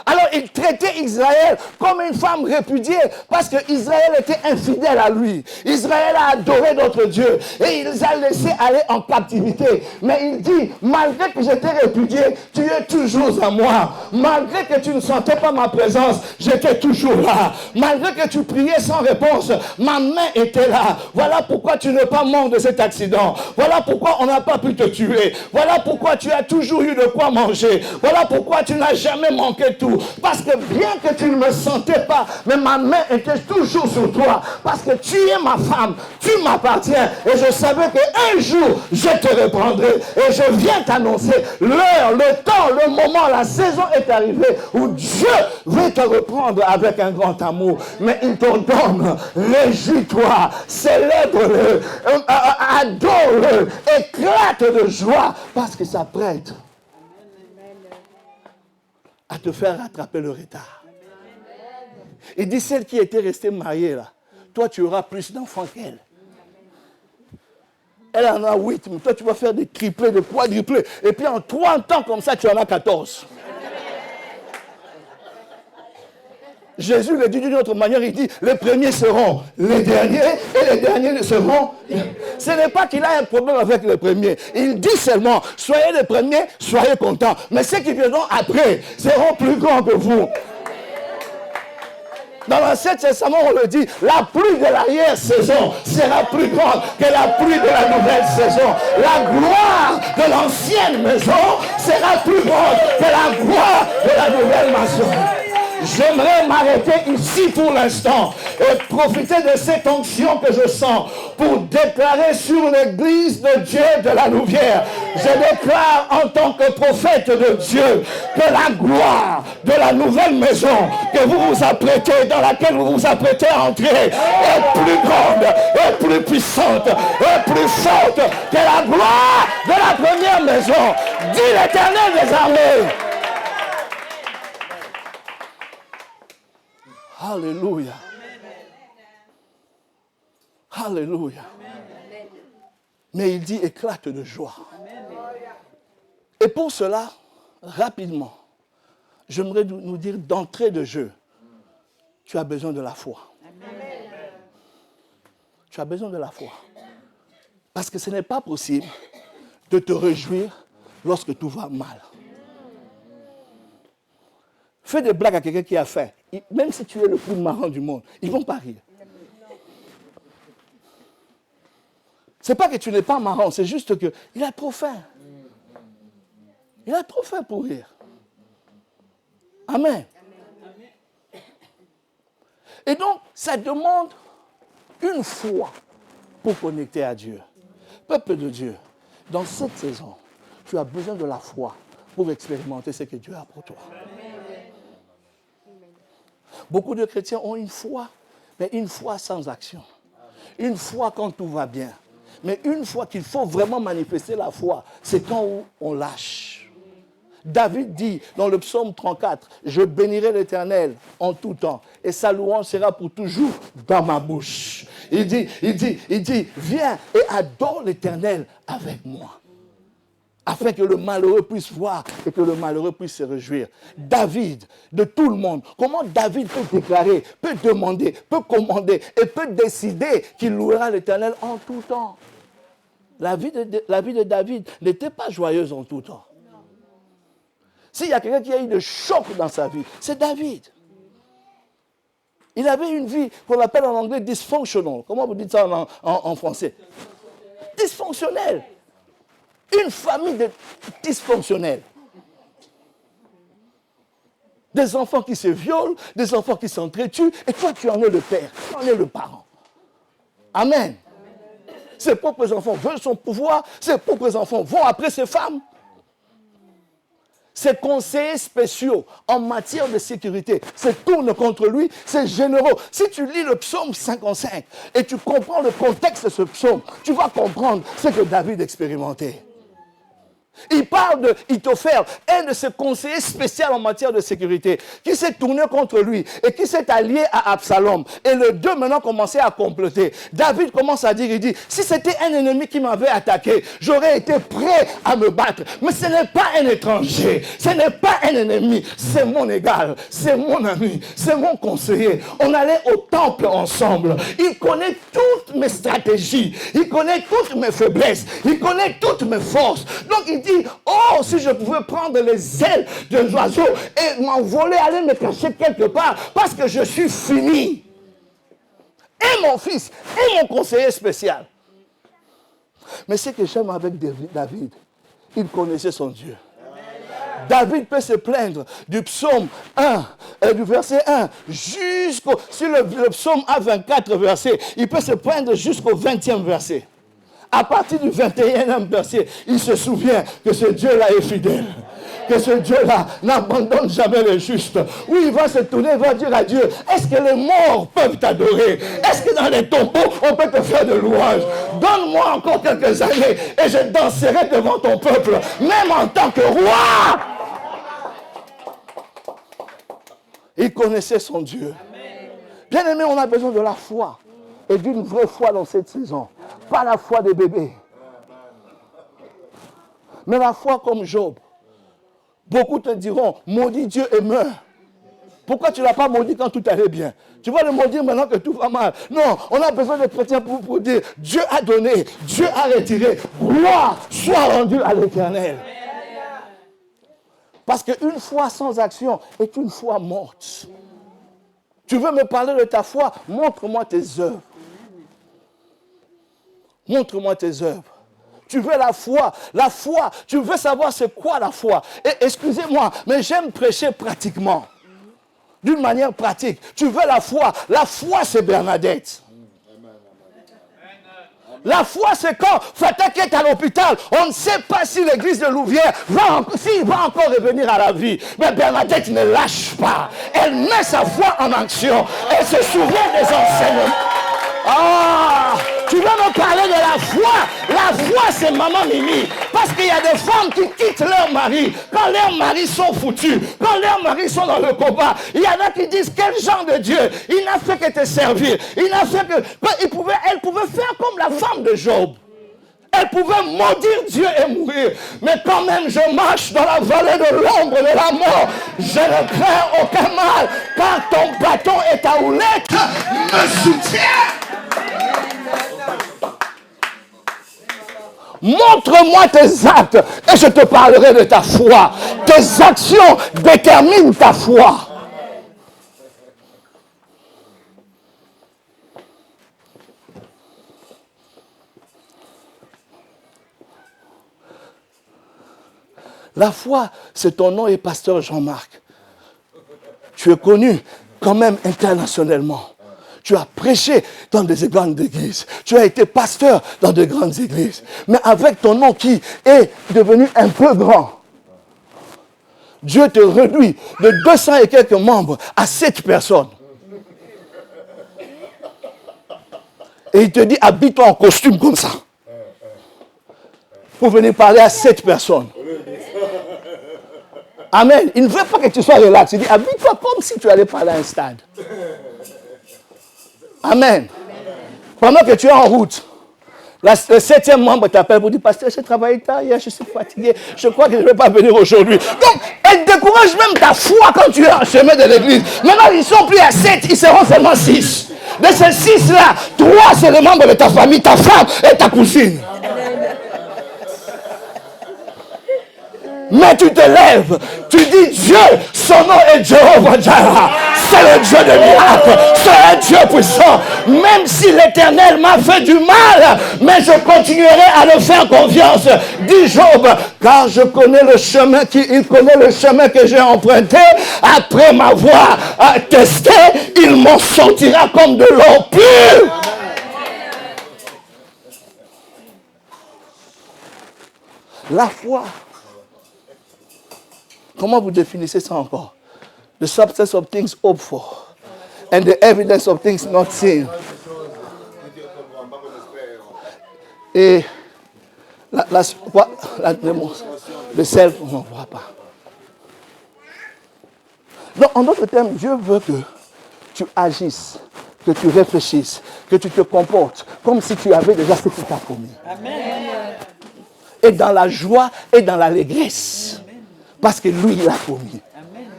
[SPEAKER 1] Alors il traitait Israël comme une femme répudiée parce que Israël était infidèle à lui. Israël a adoré d'autres dieux et il les a laissés aller en captivité. Mais il dit, malgré que j'étais répudié, tu es toujours à moi. Malgré que tu ne sentais pas ma présence, j'étais toujours là. Malgré que tu priais sans réponse, ma main était là. Voilà pourquoi tu n'es pas mort de cet accident. Voilà pourquoi on n'a pas pu te tuer. Voilà pourquoi tu as toujours eu de quoi manger. Voilà pourquoi tu n'as jamais manqué tout. Parce que bien que tu ne me sentais pas, mais ma main était toujours sur toi. Parce que tu es ma femme, tu m'appartiens. Et je savais qu'un jour, je te reprendrai. Et je viens t'annoncer l'heure, le temps, le moment, la saison est arrivée où Dieu veut te reprendre avec un grand amour. Mais il t'ordonne, réjouis-toi, célèbre-le, adore-le, éclate de joie parce qu'il s'apprête à te faire rattraper le retard. Il dit, celle qui était restée mariée là, toi tu auras plus d'enfants qu'elle. Elle en a 8, mais toi tu vas faire des triplés, des quadruplés. Et puis en 30 ans comme ça, tu en as 14. Jésus le dit d'une autre manière, il dit, les premiers seront les derniers et les derniers seront... Ce n'est pas qu'il a un problème avec les premiers. Il dit seulement, soyez les premiers, soyez contents. Mais ceux qui viendront après seront plus grands que vous. Dans l'Ancien Testament, on le dit, la pluie de l'arrière-saison sera plus grande que la pluie de la nouvelle saison. La gloire de l'ancienne maison sera plus grande que la gloire de la nouvelle maison. J'aimerais m'arrêter ici pour l'instant et profiter de cette onction que je sens pour déclarer sur l'église de Dieu de la Louvière. Je déclare en tant que prophète de Dieu que la gloire de la nouvelle maison que vous vous apprêtez, dans laquelle vous vous apprêtez à entrer, est plus grande, est plus puissante, est plus forte que la gloire de la première maison. Dit l'Éternel des armées. Alléluia. Alléluia. Mais il dit éclate de joie. Et pour cela, rapidement, j'aimerais nous dire d'entrée de jeu, tu as besoin de la foi. Tu as besoin de la foi. Parce que ce n'est pas possible de te réjouir lorsque tout va mal. Fais des blagues à quelqu'un qui a faim. Même si tu es le plus marrant du monde, ils ne vont pas rire. Ce n'est pas que tu n'es pas marrant, c'est juste qu'il a trop faim. Il a trop faim pour rire. Amen. Et donc, ça demande une foi pour connecter à Dieu. Peuple de Dieu, dans cette saison, tu as besoin de la foi pour expérimenter ce que Dieu a pour toi. Beaucoup de chrétiens ont une foi, mais une foi sans action. Une foi quand tout va bien. Mais une fois qu'il faut vraiment manifester la foi, c'est quand on lâche. David dit dans le psaume 34, « Je bénirai l'Éternel en tout temps, et sa louange sera pour toujours dans ma bouche. » Il dit, viens et adore l'Éternel avec moi. Afin que le malheureux puisse voir et que le malheureux puisse se réjouir. David, de tout le monde, comment David peut déclarer, peut demander, peut commander et peut décider qu'il louera l'Éternel en tout temps. La vie de David n'était pas joyeuse en tout temps. S'il y a quelqu'un qui a eu de choc dans sa vie, c'est David. Il avait une vie qu'on appelle en anglais dysfunctional. Comment vous dites ça en français? Dysfonctionnelle. Une famille dysfonctionnelle. Des enfants qui se violent, des enfants qui s'entretuent, et toi tu en es le père, tu en es le parent. Amen. Ses propres enfants veulent son pouvoir, ses propres enfants vont après ses femmes. Ses conseillers spéciaux en matière de sécurité se tournent contre lui, ses généraux. Si tu lis le psaume 55 et tu comprends le contexte de ce psaume, tu vas comprendre ce que David expérimentait. Il parle de Itophel, un de ses conseillers spéciaux en matière de sécurité, qui s'est tourné contre lui et qui s'est allié à Absalom. Et les deux maintenant commençaient à comploter. David commence à dire, il dit, si c'était un ennemi qui m'avait attaqué, j'aurais été prêt à me battre. Mais ce n'est pas un étranger, ce n'est pas un ennemi, c'est mon égal, c'est mon ami, c'est mon conseiller. On allait au temple ensemble. Il connaît toutes mes stratégies, il connaît toutes mes faiblesses, il connaît toutes mes forces. Donc il dit, oh, si je pouvais prendre les ailes d'un oiseau et m'envoler, aller me cacher quelque part, parce que je suis fini. Et mon fils, et mon conseiller spécial. Mais ce que j'aime avec David, il connaissait son Dieu. David peut se plaindre du psaume 1, du verset 1, jusqu'au... Si le psaume a 24 versets, il peut se plaindre jusqu'au 20e verset. À partir du 21e verset, il se souvient que ce Dieu-là est fidèle. Que ce Dieu-là n'abandonne jamais les justes. Oui, il va se tourner, il va dire à Dieu, est-ce que les morts peuvent t'adorer? Est-ce que dans les tombeaux, on peut te faire de louanges? Donne-moi encore quelques années et je danserai devant ton peuple, même en tant que roi. Il connaissait son Dieu. Bien aimé, on a besoin de la foi et d'une vraie foi dans cette saison. Pas la foi des bébés, mais la foi comme Job. Beaucoup te diront, maudit Dieu et meurs. Pourquoi tu ne l'as pas maudit quand tout allait bien? Tu vas le maudire maintenant que tout va mal. Non, on a besoin de chrétiens pour dire, Dieu a donné, Dieu a retiré. Gloire soit rendue à l'Éternel. Parce qu'une foi sans action est une foi morte. Tu veux me parler de ta foi? Montre-moi tes œuvres. Montre-moi tes œuvres. Tu veux la foi, tu veux savoir c'est quoi la foi. Et excusez-moi, mais j'aime prêcher pratiquement. D'une manière pratique. Tu veux la foi c'est Bernadette. La foi, c'est quand Fatak est à l'hôpital. On ne sait pas si l'église de Louvière va encore revenir à la vie. Mais Bernadette ne lâche pas. Elle met sa foi en action. Elle se souvient des enseignements. Ah, tu veux me parler de la foi? La foi, c'est maman Mimi. Parce qu'il y a des femmes qui quittent leur mari quand leurs maris sont foutus, quand leurs maris sont dans le combat. Il y en a qui disent, quel genre de Dieu? Il n'a fait que te servir. Il n'a fait que... Elle pouvait faire comme la femme de Job. Elle pouvait maudire Dieu et mourir. Mais quand même, je marche dans la vallée de l'ombre de la mort. Je ne crains aucun mal, car ton bâton et ta houlette me soutiennent. Montre-moi tes actes et je te parlerai de ta foi. Tes actions déterminent ta foi. La foi, c'est ton nom et pasteur Jean-Marc. Tu es connu quand même internationalement. Tu as prêché dans des grandes églises. Tu as été pasteur dans de grandes églises. Mais avec ton nom qui est devenu un peu grand, Dieu te réduit de 200 et quelques membres à 7 personnes. Et il te dit, habille-toi en costume comme ça. Pour venir parler à 7 personnes. Amen. Il ne veut pas que tu sois relax. Il dit, habille-toi comme si tu allais parler à un stade. Amen. Pendant que tu es en route, le 7e membre t'appelle pour dire, pasteur, j'ai travaillé tard hier, je suis fatigué, je crois que je ne vais pas venir aujourd'hui. Donc, elle décourage même ta foi quand tu es en chemin de l'église. Maintenant, ils ne sont plus à 7, ils seront seulement 6. De ces 6-là, 3, c'est les membres de ta famille, ta femme et ta cousine. Mais tu te lèves, tu dis Dieu, son nom est Jéhovah Jireh. C'est le Dieu de miracles, c'est un Dieu puissant. Même si l'Éternel m'a fait du mal, mais je continuerai à le faire confiance, dit Job, car je connais le chemin il connaît le chemin que j'ai emprunté. Après m'avoir testé, il m'en sortira comme de l'eau pure. La foi. Comment vous définissez ça encore? The substance of things hoped for and the evidence of things not seen. Et la de celle qu'on ne voit pas. Donc, en d'autres termes, Dieu veut que tu agisses, que tu réfléchisses, que tu te comportes comme si tu avais déjà ce qu'il t'a promis. Amen. Et dans la joie et dans l'allégresse. Parce que lui, il a promis. Amen.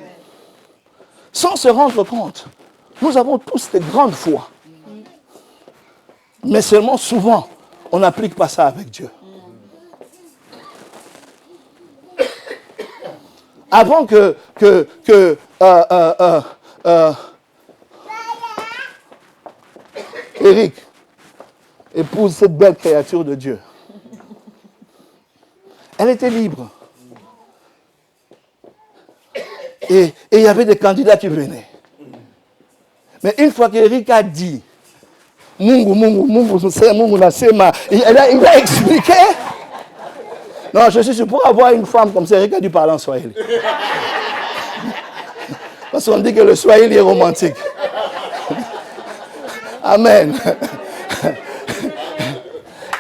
[SPEAKER 1] Sans se rendre compte, nous avons tous des grandes foi. Mais seulement souvent, on n'applique pas ça avec Dieu. Avant que Eric épouse cette belle créature de Dieu, elle était libre. Et il y avait des candidats qui venaient. Mais une fois qu'Eric a dit, il a expliqué. Non, je suis sûr, pour avoir une femme comme ça, Eric a dû parler en swahili. Parce qu'on dit que le swahili est romantique. Amen.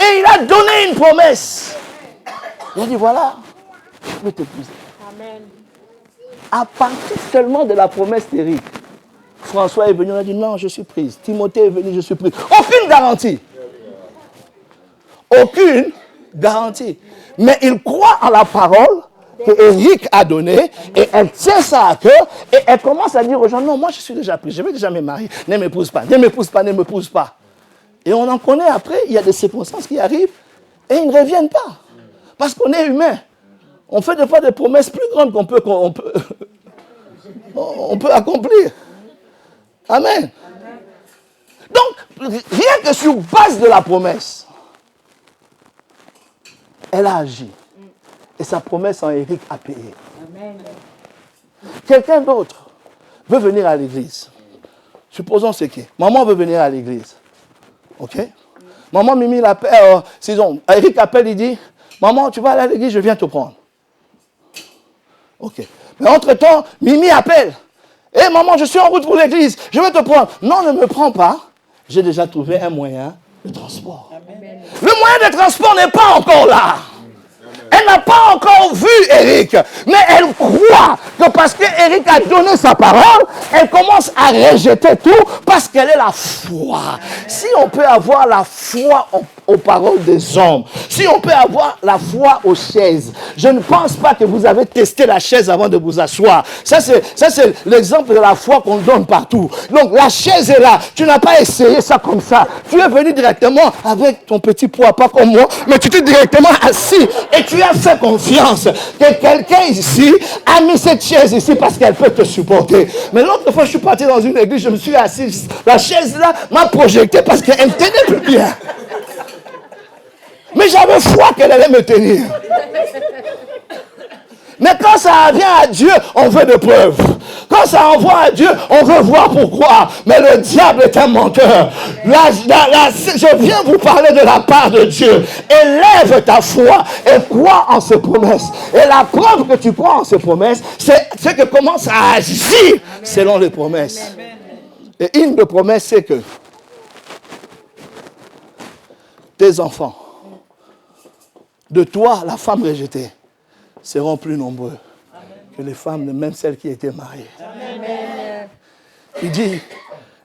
[SPEAKER 1] Et il a donné une promesse. Il a dit, voilà, je vais t'épouser. Amen. À partir seulement de la promesse d'Éric, François est venu, il a dit, non, je suis prise. Timothée est venu, je suis prise. Aucune garantie. Aucune garantie. Mais il croit en la parole que Eric a donnée et elle tient ça à cœur et elle commence à dire aux gens, non, moi je suis déjà prise, je vais déjà me marier. Ne m'épouse pas, ne m'épouse pas, ne m'épouse pas. Et on en connaît après, il y a des circonstances qui arrivent et ils ne reviennent pas. Parce qu'on est humain. On fait des fois des promesses plus grandes qu'on peut accomplir. Amen. Donc, rien que sur base de la promesse, elle a agi. Et sa promesse en Eric a payé. Amen. Quelqu'un d'autre veut venir à l'église. Supposons ce qui est. Maman veut venir à l'église. OK? Maman Mimi l'appelle. Eric appelle, il dit, maman, tu vas aller à l'église, je viens te prendre. OK. Mais entre-temps, Mimi appelle. Hé maman, je suis en route pour l'église, je vais te prendre. Non, ne me prends pas. J'ai déjà trouvé un moyen de transport. Amen. Le moyen de transport n'est pas encore là. Elle n'a pas encore vu Eric, mais elle croit que parce que Eric a donné sa parole, elle commence à rejeter tout parce qu'elle est la foi. Si on peut avoir la foi aux paroles des hommes, si on peut avoir la foi aux chaises, je ne pense pas que vous avez testé la chaise avant de vous asseoir. Ça c'est l'exemple de la foi qu'on donne partout. Donc la chaise est là, tu n'as pas essayé ça comme ça. Tu es venu directement avec ton petit poids, pas comme moi, mais tu t'es directement assis et tu as fait confiance que quelqu'un ici a mis cette chaise ici parce qu'elle peut te supporter. Mais l'autre fois, je suis parti dans une église, je me suis assis. La chaise là m'a projeté parce qu'elle ne tenait plus bien. Mais j'avais foi qu'elle allait me tenir. Mais quand ça vient à Dieu, on veut des preuves. Quand ça envoie à Dieu, on veut voir pourquoi. Mais le diable est un menteur. Je viens vous parler de la part de Dieu. Élève ta foi et crois en ses promesses. Et la preuve que tu crois en ses promesses, c'est que commence à agir selon les promesses. Et une des promesses, c'est que tes enfants, de toi, la femme rejetée, seront plus nombreux que les femmes, même celles qui étaient mariées. Amen. Il dit,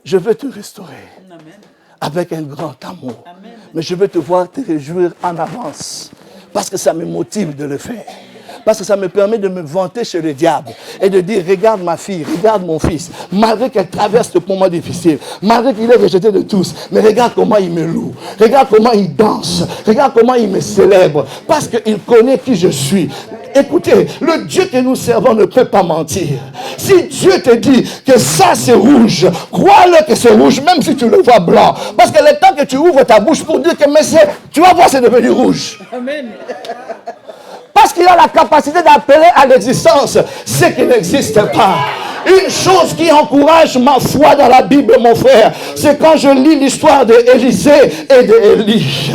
[SPEAKER 1] je veux te restaurer avec un grand amour. Amen. Mais je veux te voir te réjouir en avance. Parce que ça me motive de le faire. Parce que ça me permet de me vanter chez le diable et de dire, regarde ma fille, regarde mon fils, malgré qu'elle traverse ce moment difficile, malgré qu'il est rejeté de tous, mais regarde comment il me loue, regarde comment il danse, regarde comment il me célèbre, parce qu'il connaît qui je suis. Écoutez, le Dieu que nous servons ne peut pas mentir. Si Dieu te dit que ça c'est rouge, crois-le que c'est rouge, même si tu le vois blanc. Parce que le temps que tu ouvres ta bouche pour dire que mais tu vas voir c'est devenu rouge. Amen. Parce qu'il a la capacité d'appeler à l'existence ce qui n'existe pas. Une chose qui encourage ma foi dans la Bible, mon frère, c'est quand je lis l'histoire d'Élisée et d'Élie.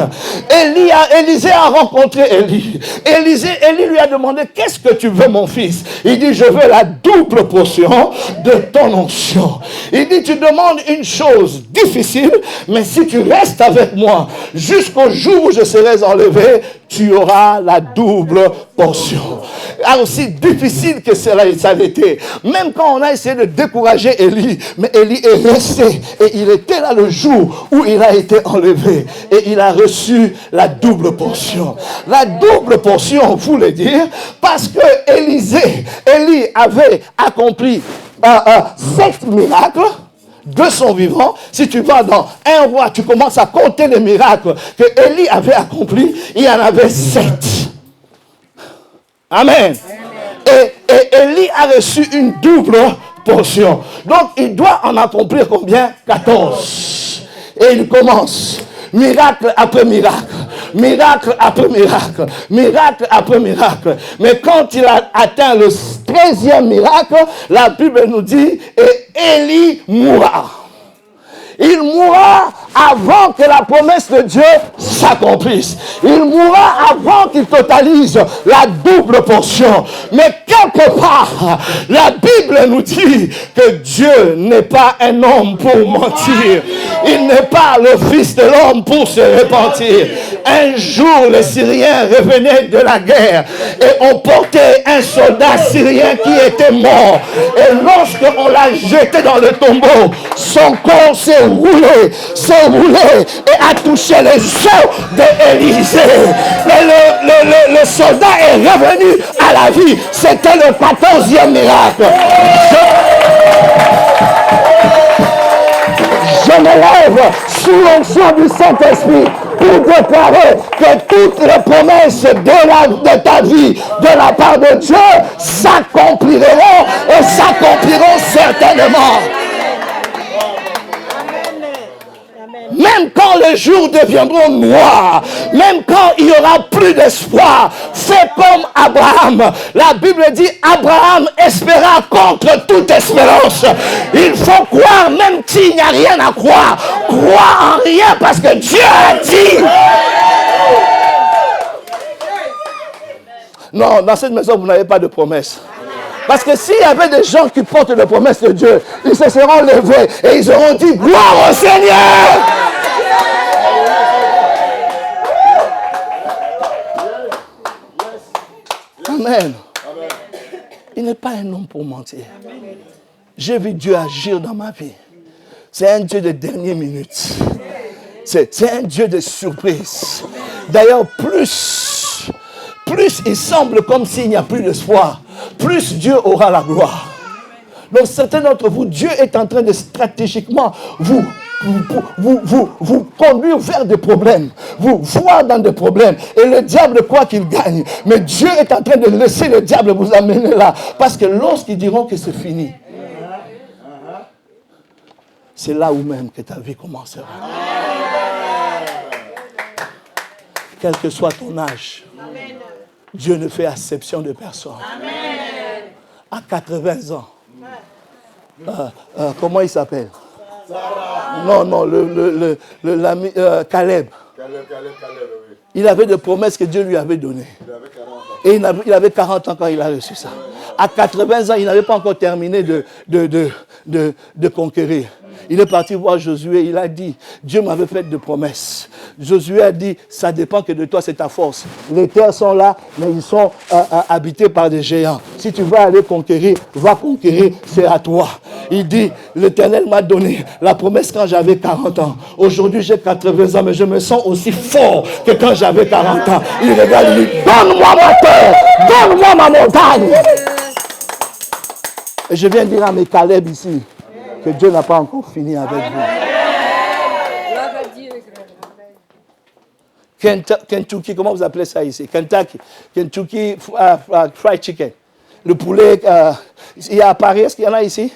[SPEAKER 1] Élisée a rencontré Élie. Élie lui a demandé, qu'est-ce que tu veux, mon fils? Il dit, je veux la double portion de ton onction. Il dit, tu demandes une chose difficile, mais si tu restes avec moi jusqu'au jour où je serai enlevé, tu auras la double portion. Aussi difficile que ça a été. Même quand on a essayé de décourager Élie, mais Élie est resté. Et il était là le jour où il a été enlevé. Et il a reçu la double portion. La double portion voulait dire, parce que Élie avait accompli 7 miracles de son vivant. Si tu vas dans un roi, tu commences à compter les miracles que Élie avait accomplis, il y en avait 7. Amen. Et Élie a reçu une double portion. Donc il doit en accomplir combien? 14. Et il commence. Miracle après miracle. Miracle après miracle. Miracle après miracle. Mais quand il a atteint le 13e miracle, la Bible nous dit, et Élie mourra. Il mourra avant que la promesse de Dieu s'accomplisse. Il mourra avant qu'il totalise la double portion. Mais quelque part, la Bible nous dit que Dieu n'est pas un homme pour mentir. Il n'est pas le fils de l'homme pour se repentir. Un jour, les Syriens revenaient de la guerre et ont porté un soldat syrien qui était mort. Et lorsqu'on l'a jeté dans le tombeau, son corps s'est roulé et a touché les os d'Élisée. Et le soldat est revenu à la vie. C'était le 14e miracle. Je me lève sous l'onction du Saint-Esprit pour déclarer que toutes les promesses de ta vie, de la part de Dieu, s'accompliront et s'accompliront certainement. Même quand les jours deviendront noirs, même quand il n'y aura plus d'espoir, fais comme Abraham. La Bible dit, Abraham espéra contre toute espérance. Il faut croire même s'il n'y a rien à croire. Crois en rien parce que Dieu a dit. Non, dans cette maison, vous n'avez pas de promesse. Parce que s'il y avait des gens qui portent les promesses de Dieu, ils se seront levés et ils auront dit gloire au Seigneur. Amen. Il n'est pas un homme pour mentir. J'ai vu Dieu agir dans ma vie. C'est un Dieu de dernière minute. C'est un Dieu de surprise. D'ailleurs, plus il semble comme s'il n'y a plus d'espoir, plus Dieu aura la gloire. Donc certains d'entre vous, Dieu est en train de stratégiquement vous conduire vers des problèmes, vous voir dans des problèmes. Et le diable croit qu'il gagne. Mais Dieu est en train de laisser le diable vous amener là. Parce que lorsqu'ils diront que c'est fini, c'est là où même que ta vie commencera. Quel que soit ton âge, Dieu ne fait exception de personne. À 80 ans, comment il s'appelle? Non, l'ami Caleb. Il avait des promesses que Dieu lui avait données. Et il avait 40 ans quand il a reçu ça. À 80 ans, il n'avait pas encore terminé de conquérir. Il est parti voir Josué, il a dit, Dieu m'avait fait de promesses. Josué a dit, ça dépend que de toi, c'est ta force. Les terres sont là, mais ils sont habités par des géants. Si tu vas aller conquérir, va conquérir, c'est à toi. Il dit, l'Éternel m'a donné la promesse quand j'avais 40 ans. Aujourd'hui, j'ai 80 ans, mais je me sens aussi fort que quand j'avais 40 ans. Il regarde, il dit, donne-moi ma terre, donne-moi ma montagne. Et je viens dire à mes Caleb ici, que Dieu n'a pas encore fini avec vous. Kentucky, comment vous appelez ça ici? Kentucky Fried Chicken. Le poulet, il y a à Paris, est-ce qu'il y en a ici?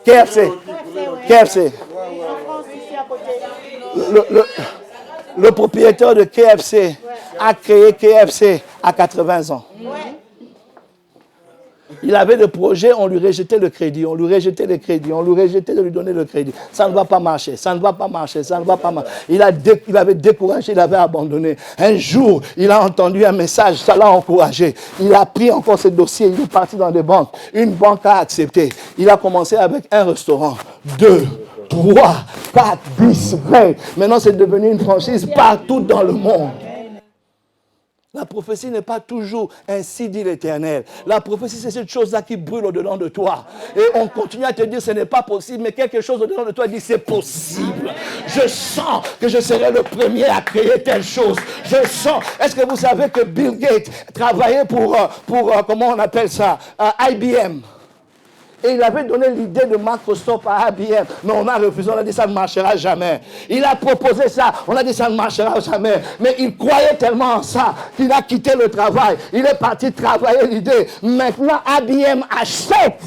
[SPEAKER 1] KFC. KFC. Le propriétaire de KFC a créé KFC à 80 ans. Il avait des projets, on lui rejetait le crédit, on lui rejetait le crédit, on lui rejetait de lui donner le crédit. Ça ne va pas marcher, ça ne va pas marcher, ça ne va pas marcher. Il avait découragé, il avait abandonné. Un jour, il a entendu un message, ça l'a encouragé. Il a pris encore ce dossier, il est parti dans des banques. Une banque a accepté. Il a commencé avec un restaurant, 2, 3, 4, 10, 20. Maintenant, c'est devenu une franchise partout dans le monde. La prophétie n'est pas toujours ainsi dit l'Éternel. La prophétie, c'est cette chose-là qui brûle au-dedans de toi. Et on continue à te dire ce n'est pas possible, mais quelque chose au-dedans de toi dit c'est possible. Je sens que je serai le premier à créer telle chose. Je sens. Est-ce que vous savez que Bill Gates travaillait pour comment on appelle ça, IBM? Et il avait donné l'idée de Microsoft à IBM. Mais on a refusé, on a dit ça ne marchera jamais. Il a proposé ça, on a dit ça ne marchera jamais. Mais il croyait tellement en ça qu'il a quitté le travail. Il est parti travailler l'idée. Maintenant, IBM achète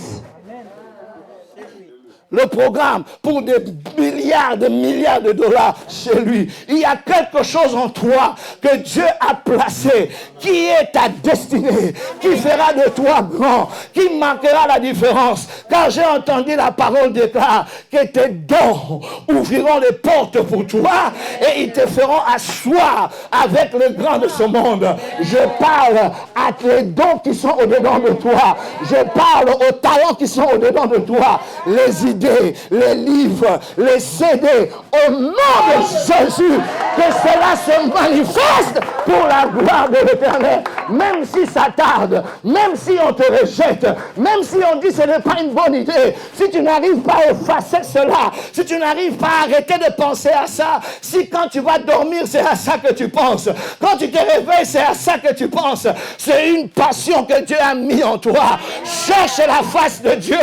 [SPEAKER 1] le programme pour des milliards de dollars chez lui. Il y a quelque chose en toi que Dieu a placé, qui est ta destinée, qui fera de toi grand, qui marquera la différence. Car j'ai entendu la parole déclare que tes dons ouvriront les portes pour toi et ils te feront asseoir avec le grand de ce monde. Je parle à tes dons qui sont au-dedans de toi. Je parle aux talents qui sont au-dedans de toi. Les idées, les livres, les CD, au nom de Jésus, que cela se manifeste pour la gloire de l'Éternel. Même si ça tarde, même si on te rejette, même si on dit que ce n'est pas une bonne idée, si tu n'arrives pas à effacer cela, si tu n'arrives pas à arrêter de penser à ça, si quand tu vas dormir, c'est à ça que tu penses, quand tu te réveilles, c'est à ça que tu penses, c'est une passion que Dieu a mis en toi. Cherche la face de Dieu,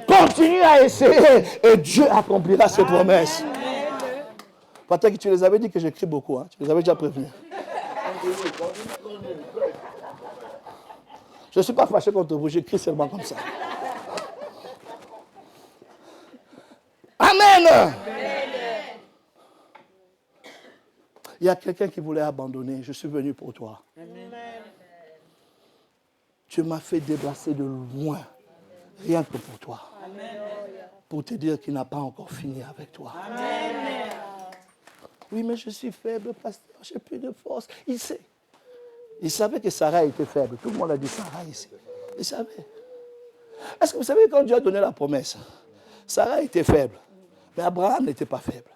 [SPEAKER 1] continue à essayer et Dieu accomplira ses promesses. Peut-être que tu les avais dit que j'écris beaucoup, hein? Tu les avais déjà prévenus. Je ne suis pas fâché contre vous, j'écris seulement comme ça. Amen. Il y a quelqu'un qui voulait abandonner, je suis venu pour toi. Amen. Tu m'as fait déplacer de loin, rien que pour toi. Amen. Pour te dire qu'il n'a pas encore fini avec toi. Amen. Oui, mais je suis faible, pasteur, je n'ai plus de force. Il sait. Il savait que Sarah était faible. Tout le monde a dit Sarah ici. Il savait. Est-ce que vous savez quand Dieu a donné la promesse, Sarah était faible, mais Abraham n'était pas faible.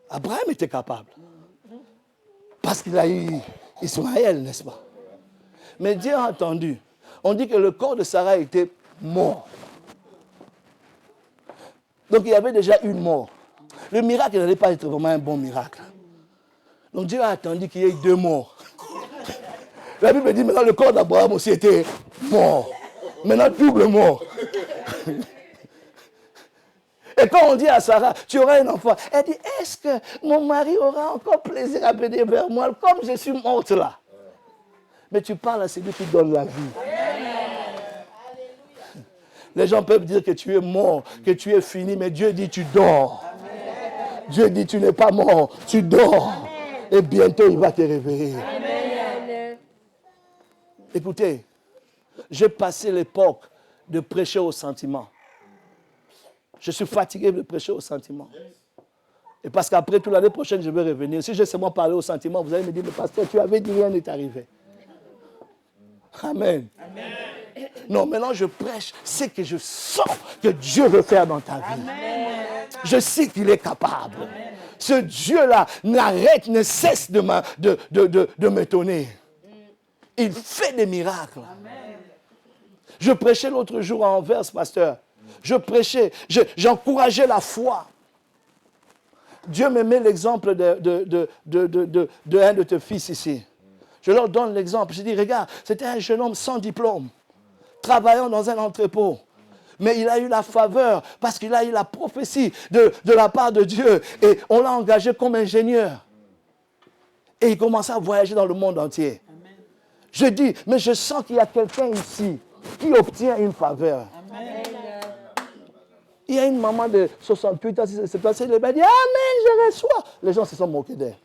[SPEAKER 1] Abraham était capable. Parce qu'il a eu Ismaël, n'est-ce pas? Mais Dieu a entendu. On dit que le corps de Sarah était mort. Donc il y avait déjà une mort. Le miracle n'allait pas être vraiment un bon miracle. Donc Dieu a attendu qu'il y ait 2 morts. La Bible dit maintenant le corps d'Abraham aussi était mort. Maintenant double mort. Et quand on dit à Sarah, tu auras un enfant, elle dit, est-ce que mon mari aura encore plaisir à venir vers moi comme je suis morte là? Mais tu parles à celui qui donne la vie. Les gens peuvent dire que tu es mort, que tu es fini, mais Dieu dit tu dors. Amen. Dieu dit tu n'es pas mort, tu dors. Amen. Et bientôt il va te réveiller. Amen. Écoutez, j'ai passé l'époque de prêcher au sentiment. Je suis fatigué de prêcher au sentiment. Et parce qu'après, toute l'année prochaine, je vais revenir. Si j'ai seulement parlé au sentiment, vous allez me dire, mais pasteur, tu avais dit rien n'est arrivé. Amen. Amen. Non, maintenant je prêche, c'est que je sens que Dieu veut faire dans ta vie. Amen. Je sais qu'il est capable. Amen. Ce Dieu-là ne cesse de m'étonner. Il fait des miracles. Amen. Je prêchais l'autre jour à Anvers, pasteur. Je prêchais, j'encourageais la foi. Dieu me met l'exemple de un de tes fils ici. Je leur donne l'exemple. Je dis, regarde, c'était un jeune homme sans diplôme, travaillant dans un entrepôt. Mais il a eu la faveur parce qu'il a eu la prophétie de la part de Dieu. Et on l'a engagé comme ingénieur. Et il commençait à voyager dans le monde entier. Amen. Je dis, mais je sens qu'il y a quelqu'un ici qui obtient une faveur. Amen. Il y a une maman de 68 ans, 70 ans, elle m'a dit, Amen, je reçois. Les gens se sont moqués d'elle.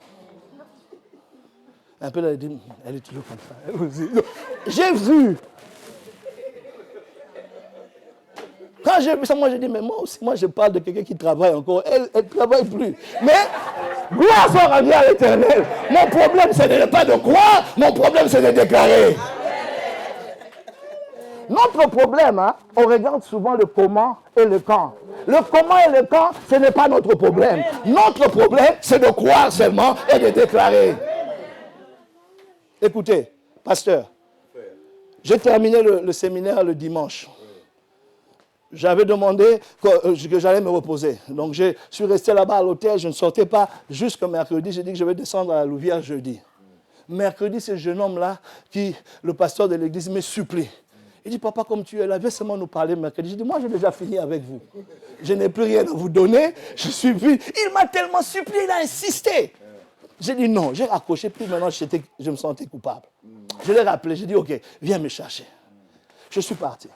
[SPEAKER 1] Un peu, elle dit, elle est toujours comme ça. J'ai vu. quand j'ai vu ça, moi j'ai dit, mais moi aussi, moi je parle de quelqu'un qui travaille encore. Elle ne travaille plus. Mais, gloire soit rendue à l'Éternel. Mon problème, ce n'est pas de croire, mon problème, c'est de déclarer. Notre problème, hein, on regarde souvent le comment et le quand. Le comment et le quand, ce n'est pas notre problème. Notre problème, c'est de croire seulement et de déclarer. Écoutez, pasteur, j'ai terminé le séminaire le dimanche. J'avais demandé que j'allais me reposer. Donc je suis resté là-bas à l'hôtel, je ne sortais pas jusqu'au mercredi. J'ai dit que je vais descendre à la Louvière jeudi. Mercredi, ce jeune homme-là, le pasteur de l'église, me supplie. Il dit, papa, comme tu es là, viens seulement nous parler mercredi. J'ai dit, moi, j'ai déjà fini avec vous. Je n'ai plus rien à vous donner. Je suis vide. Il m'a tellement supplié, il a insisté. J'ai dit non, j'ai raccroché, puis maintenant, je me sentais coupable. Je l'ai rappelé, j'ai dit, ok, viens me chercher. Je suis parti.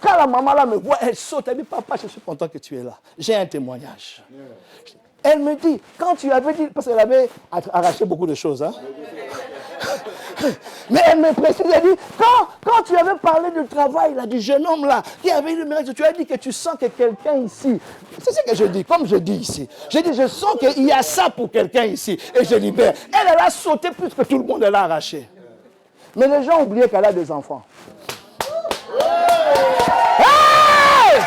[SPEAKER 1] Quand la maman là me voit, elle saute, elle dit, papa, je suis content que tu es là. J'ai un témoignage. Elle me dit, quand tu avais dit, parce qu'elle avait arraché beaucoup de choses, hein. Mais elle me précise, elle dit, quand tu avais parlé du travail là, du jeune homme là, qui avait eu le miracle, tu as dit que tu sens que quelqu'un ici, c'est ce que je dis, comme je dis ici, je dis, je sens qu'il y a ça pour quelqu'un ici, et je libère. Elle a sauté plus que tout le monde, elle a arraché. Mais les gens ont oublié qu'elle a des enfants. Hey!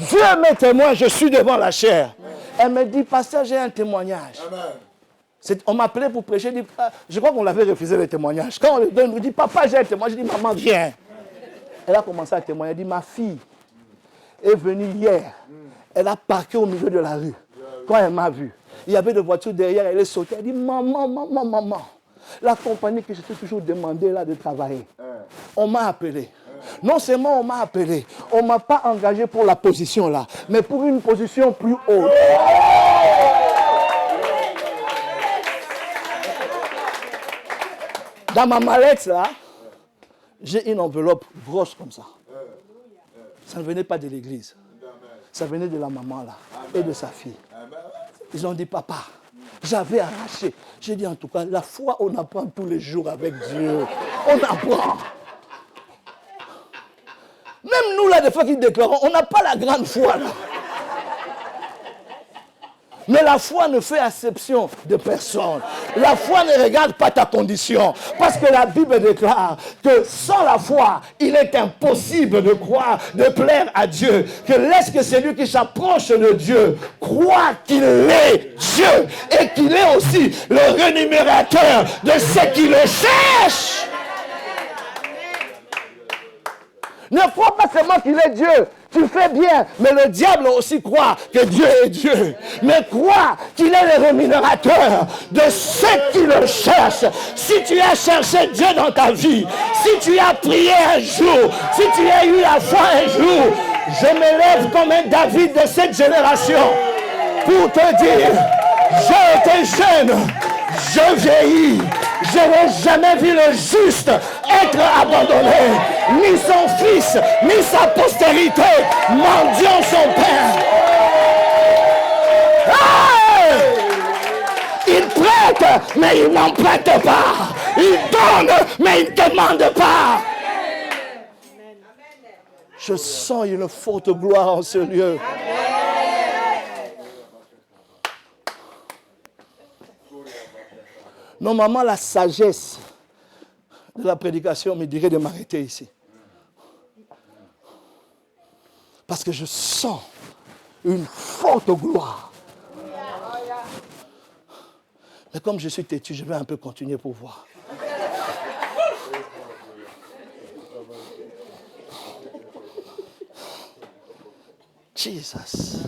[SPEAKER 1] Dieu m'est témoin, je suis devant la chair. Elle me dit, pasteur, j'ai un témoignage. On m'appelait pour prêcher, je crois qu'on l'avait refusé le témoignage. Quand on le donne, on lui dit, papa, j'ai un témoignage. Je dis, maman, viens. Elle a commencé à témoigner. Elle dit, ma fille est venue hier. Elle a parqué au milieu de la rue. Quand elle m'a vu, il y avait des voitures derrière, elle est sautée. Elle dit, maman. La compagnie que je t'ai toujours demandé là de travailler, on m'a appelé. Non seulement on m'a appelé, on ne m'a pas engagé pour la position là, mais pour une position plus haute. Dans ma mallette là, j'ai une enveloppe grosse comme ça. Ça ne venait pas de l'église. Ça venait de la maman là et de sa fille. Ils ont dit, papa, j'avais arraché. J'ai dit, en tout cas, la foi, on apprend tous les jours avec Dieu. On apprend. Même nous, là, des fois qui déclarons, on n'a pas la grande foi, là. Mais la foi ne fait exception de personne. La foi ne regarde pas ta condition. Parce que la Bible déclare que sans la foi, il est impossible de croire, de plaire à Dieu. Que laisse que celui qui s'approche de Dieu croit qu'il est Dieu et qu'il est aussi le rémunérateur de ceux qui le cherchent. Ne crois pas seulement qu'il est Dieu. Tu fais bien, mais le diable aussi croit que Dieu est Dieu. Mais crois qu'il est le rémunérateur de ceux qui le cherchent. Si tu as cherché Dieu dans ta vie, si tu as prié un jour, si tu as eu la foi un jour, je m'élève comme un David de cette génération pour te dire, j'ai été jeune, je vieillis. Je n'ai jamais vu le juste être abandonné, ni son fils, ni sa postérité, mendiant son père. Hey! Il prête, mais il n'en prête pas. Il donne, mais il ne demande pas. Je sens une forte gloire en ce lieu. Normalement, la sagesse de la prédication me dirait de m'arrêter ici. Parce que je sens une forte gloire. Mais comme je suis têtu, je vais un peu continuer pour voir. Jesus.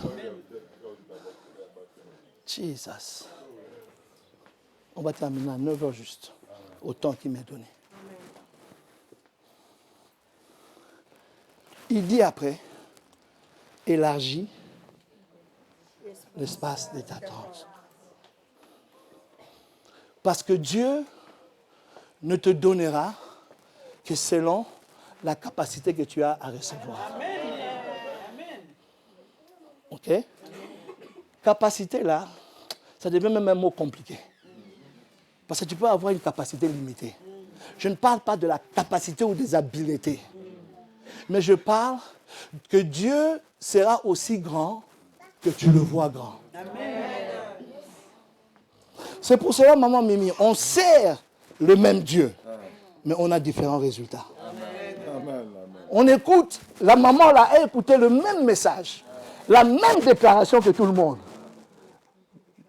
[SPEAKER 1] On va terminer à 9h juste, au temps qu'il m'est donné. Il dit après, élargis l'espace de ta tente. Parce que Dieu ne te donnera que selon la capacité que tu as à recevoir. Ok? Capacité là, ça devient même un mot compliqué. Parce que tu peux avoir une capacité limitée. Je ne parle pas de la capacité ou des habiletés. Mais je parle que Dieu sera aussi grand que tu le vois grand. C'est pour cela, maman Mimi, on sert le même Dieu, mais on a différents résultats. On écoute, la maman là, a écouté le même message, la même déclaration que tout le monde.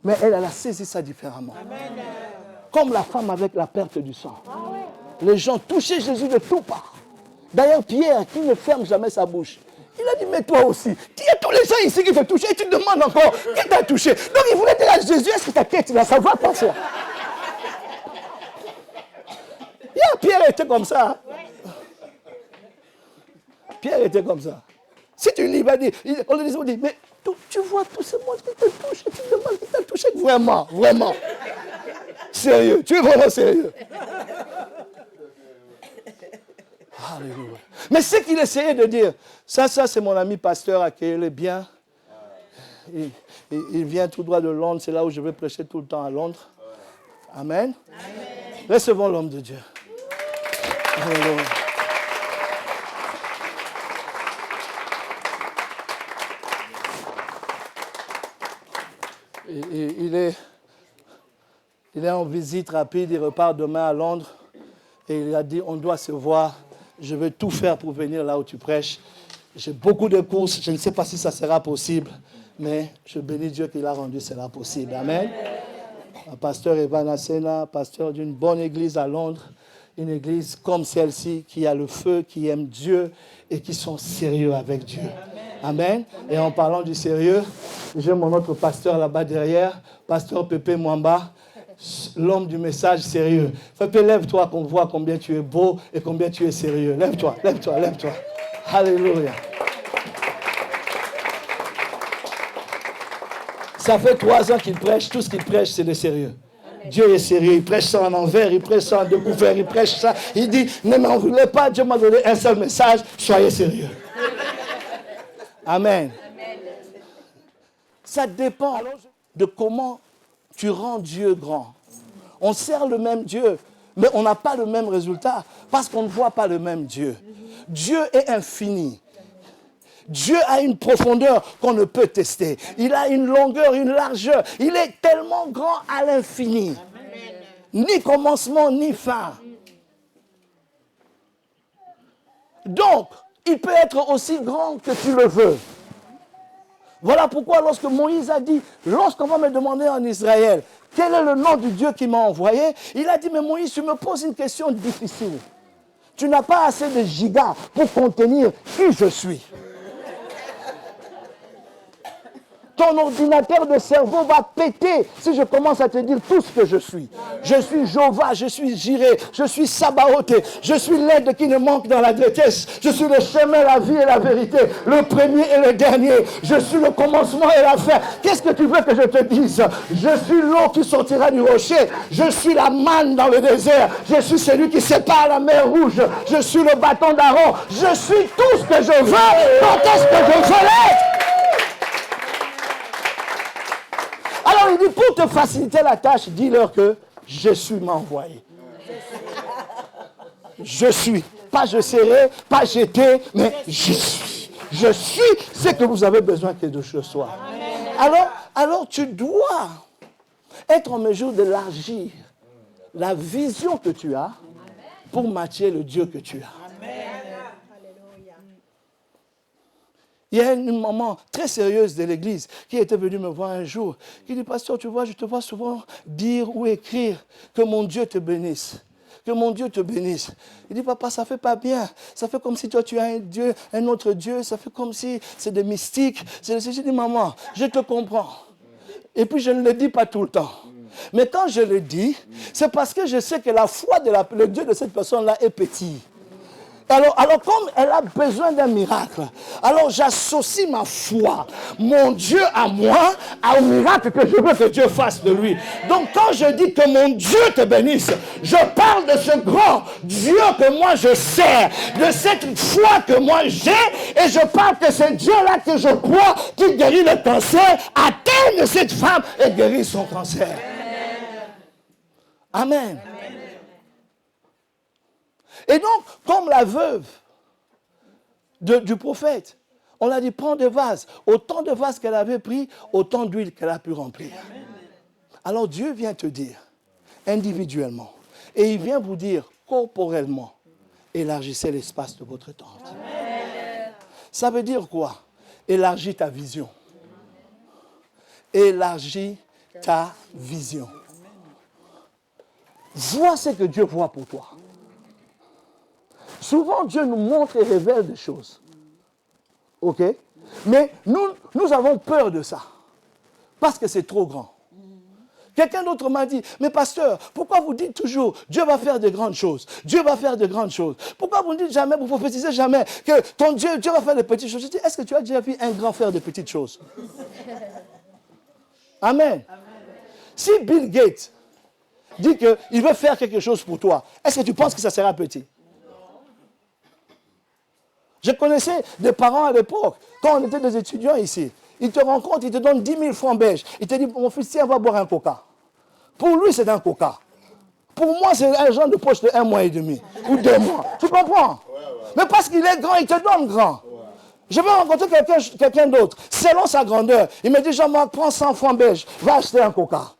[SPEAKER 1] Mais elle a saisi ça différemment. Comme la femme avec la perte du sang. Les gens touchaient Jésus de tout part. D'ailleurs, Pierre, qui ne ferme jamais sa bouche, il a dit, mais toi aussi, il y a tous les gens ici qui te touchent et tu te demandes encore, qui t'a touché? Donc il voulait dire à Jésus, est-ce que ta tête là, ça va passer? Pierre était comme ça. Pierre était comme ça. Si tu lis, on lui dit, mais tu vois tout ce monde qui te touche et tu te demandes qui t'a touché. Vraiment, vraiment. Sérieux, tu es vraiment sérieux. Alléluia. Mais ce qu'il essayait de dire, ça c'est mon ami pasteur, accueillez-le bien. Il vient tout droit de Londres, c'est là où je vais prêcher tout le temps à Londres. Amen. Amen. Recevons l'homme de Dieu. Alléluia. Il est en visite rapide, il repart demain à Londres et il a dit on doit se voir, je vais tout faire pour venir là où tu prêches. J'ai beaucoup de courses, je ne sais pas si ça sera possible, mais je bénis Dieu qu'il a rendu cela possible. Amen. Un pasteur Evan Asena, pasteur d'une bonne église à Londres, une église comme celle-ci qui a le feu, qui aime Dieu et qui sont sérieux avec Dieu. Amen. Et en parlant du sérieux, j'ai mon autre pasteur là-bas derrière, pasteur Pépé Mwamba, l'homme du message sérieux. Pépé, lève-toi qu'on voit combien tu es beau et combien tu es sérieux. Lève-toi, lève-toi, lève-toi. Alléluia. Ça fait 3 ans qu'il prêche, tout ce qu'il prêche, c'est le sérieux. Dieu est sérieux, il prêche ça en envers, il prêche ça en découvert, il prêche ça. Il dit, ne m'en voulez pas, Dieu m'a donné un seul message, soyez sérieux. Amen. Ça dépend de comment tu rends Dieu grand. On sert le même Dieu, mais on n'a pas le même résultat parce qu'on ne voit pas le même Dieu. Dieu est infini. Dieu a une profondeur qu'on ne peut tester. Il a une longueur, une largeur. Il est tellement grand à l'infini. Ni commencement, ni fin. Donc, il peut être aussi grand que tu le veux. Voilà pourquoi lorsque Moïse a dit, lorsqu'on va me demander en Israël, quel est le nom du Dieu qui m'a envoyé, il a dit, mais Moïse, tu me poses une question difficile. Tu n'as pas assez de gigas pour contenir qui je suis. Ton ordinateur de cerveau va péter si je commence à te dire tout ce que je suis. Je suis Jéhovah, je suis Jireh, je suis Sabaoth, je suis l'aide qui ne manque dans la détresse. Je suis le chemin, la vie et la vérité, le premier et le dernier. Je suis le commencement et la fin. Qu'est-ce que tu veux que je te dise? Je suis l'eau qui sortira du rocher. Je suis la manne dans le désert. Je suis celui qui sépare la mer rouge. Je suis le bâton d'Aaron. Je suis tout ce que je veux. Quand est-ce que je veux l'être? Alors il dit, pour te faciliter la tâche, dis-leur que je suis m'a envoyé. Je suis. Pas je serai, pas j'étais, mais je suis. Je suis ce que vous avez besoin que je sois. Alors tu dois être en mesure d'élargir la vision que tu as pour matcher le Dieu que tu as. Il y a une maman très sérieuse de l'église qui était venue me voir un jour, qui dit, pasteur, tu vois, je te vois souvent dire ou écrire que mon Dieu te bénisse. Que mon Dieu te bénisse. Il dit, papa, ça ne fait pas bien. Ça fait comme si toi, tu as un Dieu, un autre Dieu. Ça fait comme si c'est des mystiques. J'ai dit, maman, je te comprends. Et puis, je ne le dis pas tout le temps. Mais quand je le dis, c'est parce que je sais que la foi de le Dieu de cette personne-là est petit. Alors, comme elle a besoin d'un miracle, alors j'associe ma foi, mon Dieu à moi, au miracle que je veux que Dieu fasse de lui. Donc quand je dis que mon Dieu te bénisse, je parle de ce grand Dieu que moi je sers, de cette foi que moi j'ai, et je parle que ce Dieu-là que je crois, qui guérit le cancer, atteigne cette femme et guérit son cancer. Amen. Amen. Et donc, comme la veuve du prophète, on a dit, prends des vases. Autant de vases qu'elle avait pris, autant d'huile qu'elle a pu remplir. Alors Dieu vient te dire, individuellement, et il vient vous dire, corporellement, élargissez l'espace de votre tente. Amen. Ça veut dire quoi? Élargis ta vision. Élargis ta vision. Vois ce que Dieu voit pour toi. Souvent, Dieu nous montre et révèle des choses. OK? Mais nous avons peur de ça. Parce que c'est trop grand. Quelqu'un d'autre m'a dit, mais pasteur, pourquoi vous dites toujours, Dieu va faire de grandes choses, Dieu va faire de grandes choses. Pourquoi vous ne dites jamais, vous prophétisez jamais que ton Dieu va faire de petites choses? Je dis, est-ce que tu as déjà vu un grand faire de petites choses? Amen. Si Bill Gates dit qu'il veut faire quelque chose pour toi, est-ce que tu penses que ça sera petit? Je connaissais des parents à l'époque, quand on était des étudiants ici. Il te rencontre, il te donne 10 000 francs belges. Il te dit, mon fils, tiens, va boire un coca. Pour lui, c'est un coca. Pour moi, c'est un genre de poche de 1 mois et demi ou 2 mois. Tu comprends? Mais parce qu'il est grand, il te donne grand. Je vais rencontrer quelqu'un d'autre, selon sa grandeur. Il me dit, Jean-Marc, prends 100 francs belges, va acheter un coca.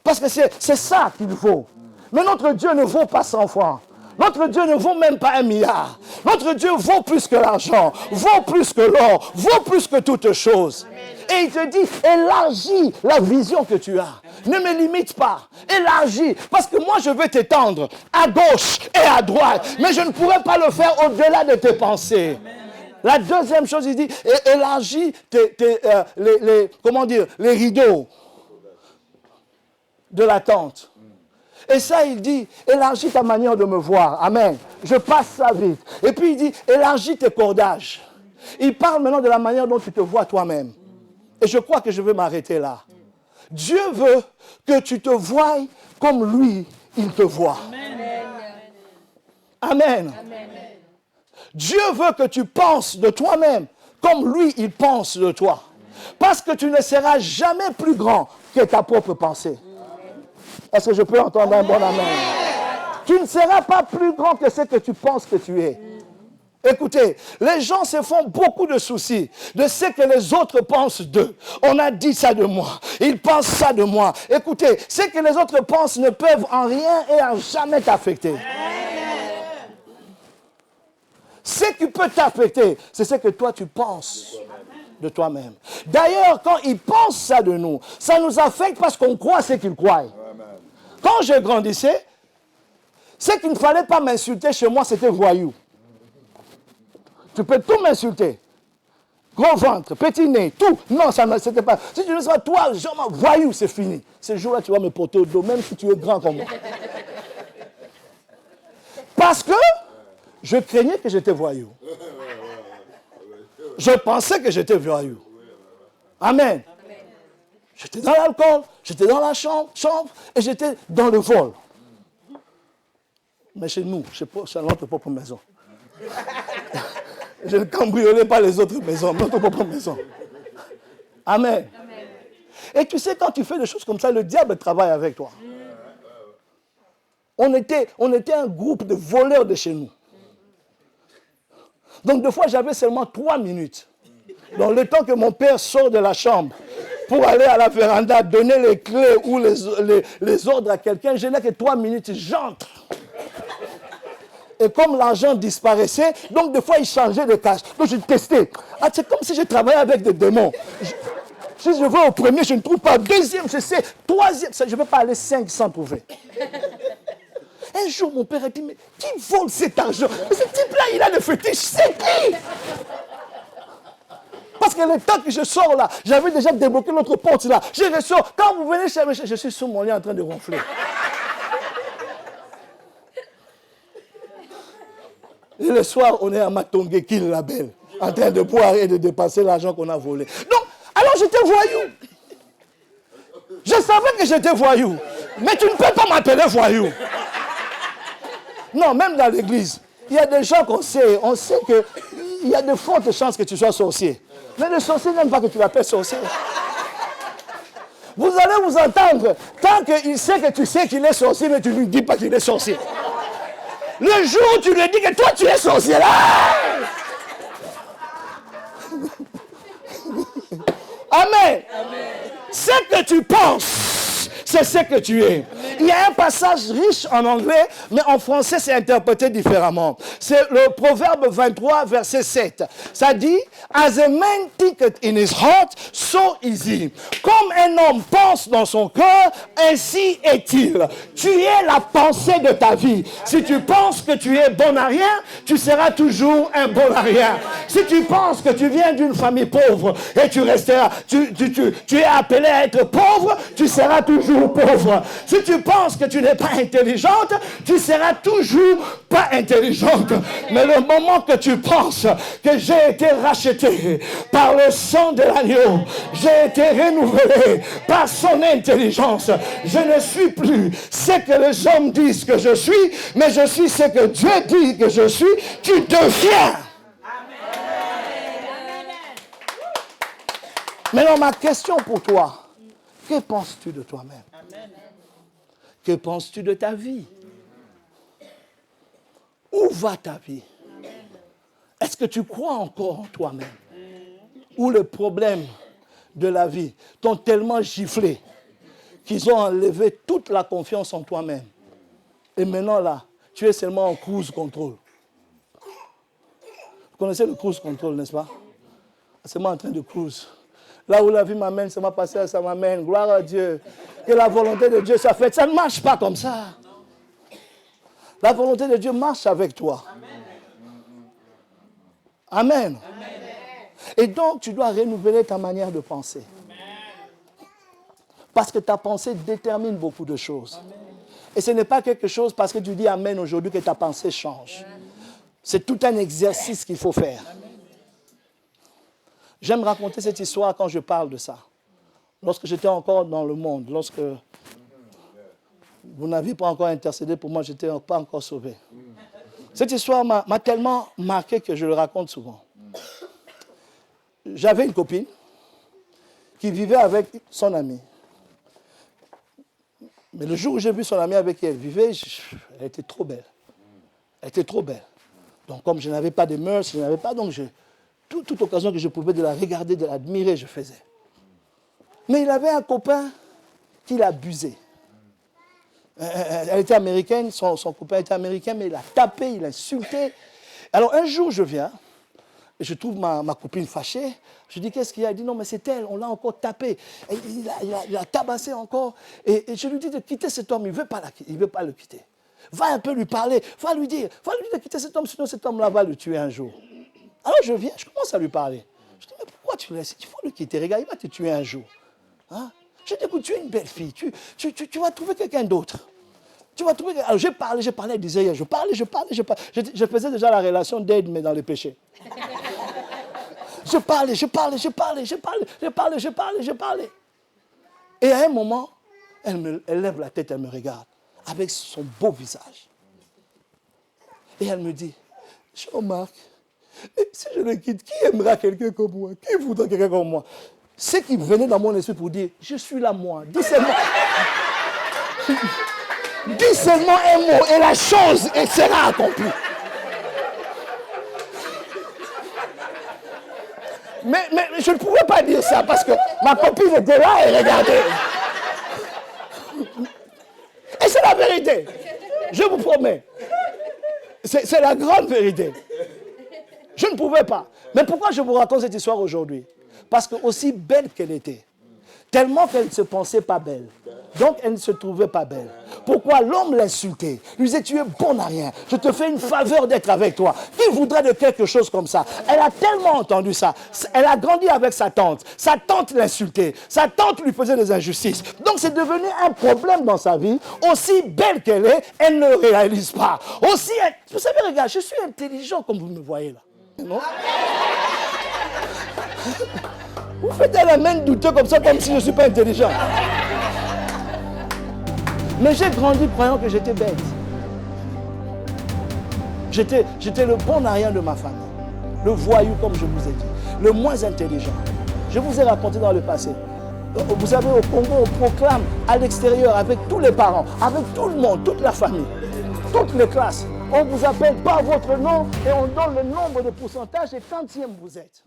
[SPEAKER 1] Parce que c'est ça qu'il faut. Mais notre Dieu ne vaut pas 100 francs. Notre Dieu ne vaut même pas 1 milliard. Notre Dieu vaut plus que l'argent, vaut plus que l'or, vaut plus que toute chose. Et il te dit, élargis la vision que tu as. Ne me limite pas. Élargis. Parce que moi, je veux t'étendre à gauche et à droite. Mais je ne pourrai pas le faire au-delà de tes pensées. La deuxième chose, il dit, élargis les rideaux de la tente. Et ça, il dit, élargis ta manière de me voir. Amen. Je passe ça vite. Et puis, il dit, élargis tes cordages. Il parle maintenant de la manière dont tu te vois toi-même. Et je crois que je vais m'arrêter là. Dieu veut que tu te voies comme lui, il te voit. Amen. Amen. Dieu veut que tu penses de toi-même comme lui, il pense de toi. Parce que tu ne seras jamais plus grand que ta propre pensée. Est-ce que je peux entendre un bon amen? Tu ne seras pas plus grand que ce que tu penses que tu es. Écoutez, les gens se font beaucoup de soucis de ce que les autres pensent d'eux. On a dit ça de moi. Ils pensent ça de moi. Écoutez, ce que les autres pensent ne peuvent en rien et en jamais t'affecter. Ce qui peut t'affecter, c'est ce que toi tu penses de toi-même. D'ailleurs, quand ils pensent ça de nous, ça nous affecte parce qu'on croit ce qu'ils croient. Quand je grandissais, ce qu'il ne fallait pas m'insulter chez moi, c'était voyou. Tu peux tout m'insulter. Gros ventre, petit nez, tout. Non, ça ne c'était pas. Si tu ne sais pas, toi, genre, voyou, c'est fini. Ce jour-là, tu vas me porter au dos, même si tu es grand comme moi. Parce que je craignais que j'étais voyou. Je pensais que j'étais voyou. Amen. J'étais dans l'alcool, j'étais dans la chambre et j'étais dans le vol. Mais chez nous, c'est notre propre maison. Je ne cambriolais pas les autres maisons, notre propre maison. Amen. Et tu sais, quand tu fais des choses comme ça, le diable travaille avec toi. On était un groupe de voleurs de chez nous. Donc, des fois, j'avais seulement 3 minutes. Dans le temps que mon père sort de la chambre pour aller à la véranda, donner les clés ou les ordres à quelqu'un, je n'ai que 3 minutes, j'entre. Et comme l'argent disparaissait, donc des fois, il changeait de cache. Donc, je testais. Ah, c'est comme si je travaillais avec des démons. Si je vais au premier, je ne trouve pas. Deuxième, je sais. Troisième, je ne peux pas aller 5 sans trouver. Un jour, mon père a dit, mais qui vole cet argent? Mais ce type-là, il a le fétiche. C'est qui? Parce que le temps que je sors là, j'avais déjà débloqué notre porte là. Je ressors. Quand vous venez chez moi, je suis sur mon lit en train de ronfler. Et le soir, on est à Matongé, qui la belle, en train de boire et de dépenser l'argent qu'on a volé. Donc, alors j'étais voyou. Je savais que j'étais voyou. Mais tu ne peux pas m'appeler voyou. Non, même dans l'église, il y a des gens qu'on sait. On sait qu'il y a de fortes chances que tu sois sorcier. Mais le sorcier n'aime pas que tu l'appelles sorcier. Vous allez vous entendre tant qu'il sait que tu sais qu'il est sorcier, mais tu ne lui dis pas qu'il est sorcier. Le jour où tu lui dis que toi tu es sorcière, Amen. Ce que tu penses, c'est ce que tu es. Il y a un passage riche en anglais, mais en français, c'est interprété différemment. C'est le Proverbe 23, verset 7. Ça dit, « As a man thinketh in his heart, so is he. » Comme un homme pense dans son cœur, ainsi est-il. Tu es la pensée de ta vie. Si tu penses que tu es bon à rien, tu seras toujours un bon à rien. Si tu penses que tu viens d'une famille pauvre et tu resteras, tu es appelé à être pauvre, tu seras toujours pauvre. Si tu penses que tu n'es pas intelligente, tu seras toujours pas intelligente. Mais le moment que tu penses que j'ai été racheté par le sang de l'agneau, j'ai été renouvelé par son intelligence, je ne suis plus ce que les hommes disent que je suis, mais je suis ce que Dieu dit que je suis, tu deviens. Maintenant, ma question pour toi, que penses-tu de toi-même? Que penses-tu de ta vie? Où va ta vie? Est-ce que tu crois encore en toi-même? Ou les problèmes de la vie t'ont tellement giflé qu'ils ont enlevé toute la confiance en toi-même. Et maintenant là, tu es seulement en cruise control. Vous connaissez le cruise control, n'est-ce pas? C'est moi en train de cruise. Là où la vie m'amène, ça m'a passé, ça m'amène. Gloire à Dieu. Que la volonté de Dieu soit faite. Ça ne marche pas comme ça. La volonté de Dieu marche avec toi. Amen. Et donc, tu dois renouveler ta manière de penser. Parce que ta pensée détermine beaucoup de choses. Et ce n'est pas quelque chose parce que tu dis Amen aujourd'hui que ta pensée change. C'est tout un exercice qu'il faut faire. J'aime raconter cette histoire quand je parle de ça. Lorsque j'étais encore dans le monde, lorsque vous n'aviez pas encore intercédé pour moi, je n'étais pas encore sauvé. Cette histoire m'a tellement marqué que je le raconte souvent. J'avais une copine qui vivait avec son ami. Mais le jour où j'ai vu son ami avec qui elle vivait, elle était trop belle. Elle était trop belle. Donc comme je n'avais pas de mœurs, donc toute occasion que je pouvais de la regarder, de l'admirer, je faisais. Mais il avait un copain qui l'abusait. Elle était américaine, son copain était américain, mais il l'a tapé, il l'a insulté. Alors un jour, je viens, et je trouve ma copine fâchée. Je dis, qu'est-ce qu'il y a? Elle dit, non, mais c'est elle, on l'a encore tapé. Et il a tabassé encore. Et je lui dis de quitter cet homme, il ne veut pas le quitter. Va un peu lui parler, va lui dire de quitter cet homme, sinon cet homme-là va le tuer un jour. Alors je viens, je commence à lui parler. Je dis, mais pourquoi tu le laisses? Il faut le quitter, regarde, il va te tuer un jour. Hein? Je dis, écoute, tu es une belle fille, tu vas trouver quelqu'un d'autre. Tu vas trouver... Alors je parlais, elle disait, je parlais. Je faisais déjà la relation d'aide, mais dans les péchés. Je parlais. Et à un moment, elle lève la tête, elle me regarde, avec son beau visage. Et elle me dit, Jean-Marc, si je le quitte, qui aimera quelqu'un comme moi? Qui voudra quelqu'un comme moi? Ce qui venait dans mon esprit pour dire, je suis là moi, dis seulement un mot et la chose sera accomplie. Mais je ne pouvais pas dire ça parce que ma copine était là et regardait. Et c'est la vérité. Je vous promets. C'est la grande vérité. Je ne pouvais pas. Mais pourquoi je vous raconte cette histoire aujourd'hui? Parce que aussi belle qu'elle était, tellement qu'elle ne se pensait pas belle, donc elle ne se trouvait pas belle. Pourquoi l'homme l'insultait? Lui disait, tu es bon à rien, je te fais une faveur d'être avec toi. Qui voudrait de quelque chose comme ça? Elle a tellement entendu ça. Elle a grandi avec sa tante l'insultait, sa tante lui faisait des injustices. Donc c'est devenu un problème dans sa vie. Aussi belle qu'elle est, elle ne réalise pas. Aussi, vous savez, regarde, je suis intelligent comme vous me voyez là. Non? Vous faites la main douteuse comme ça, comme si je ne suis pas intelligent. Mais j'ai grandi croyant que j'étais bête. J'étais le bon à rien de ma famille. Le voyou, comme je vous ai dit. Le moins intelligent. Je vous ai raconté dans le passé. Vous savez, au Congo, on proclame à l'extérieur avec tous les parents, avec tout le monde, toute la famille, toutes les classes. on vous appelle par votre nom et on donne le nombre de pourcentage et quantième vous êtes.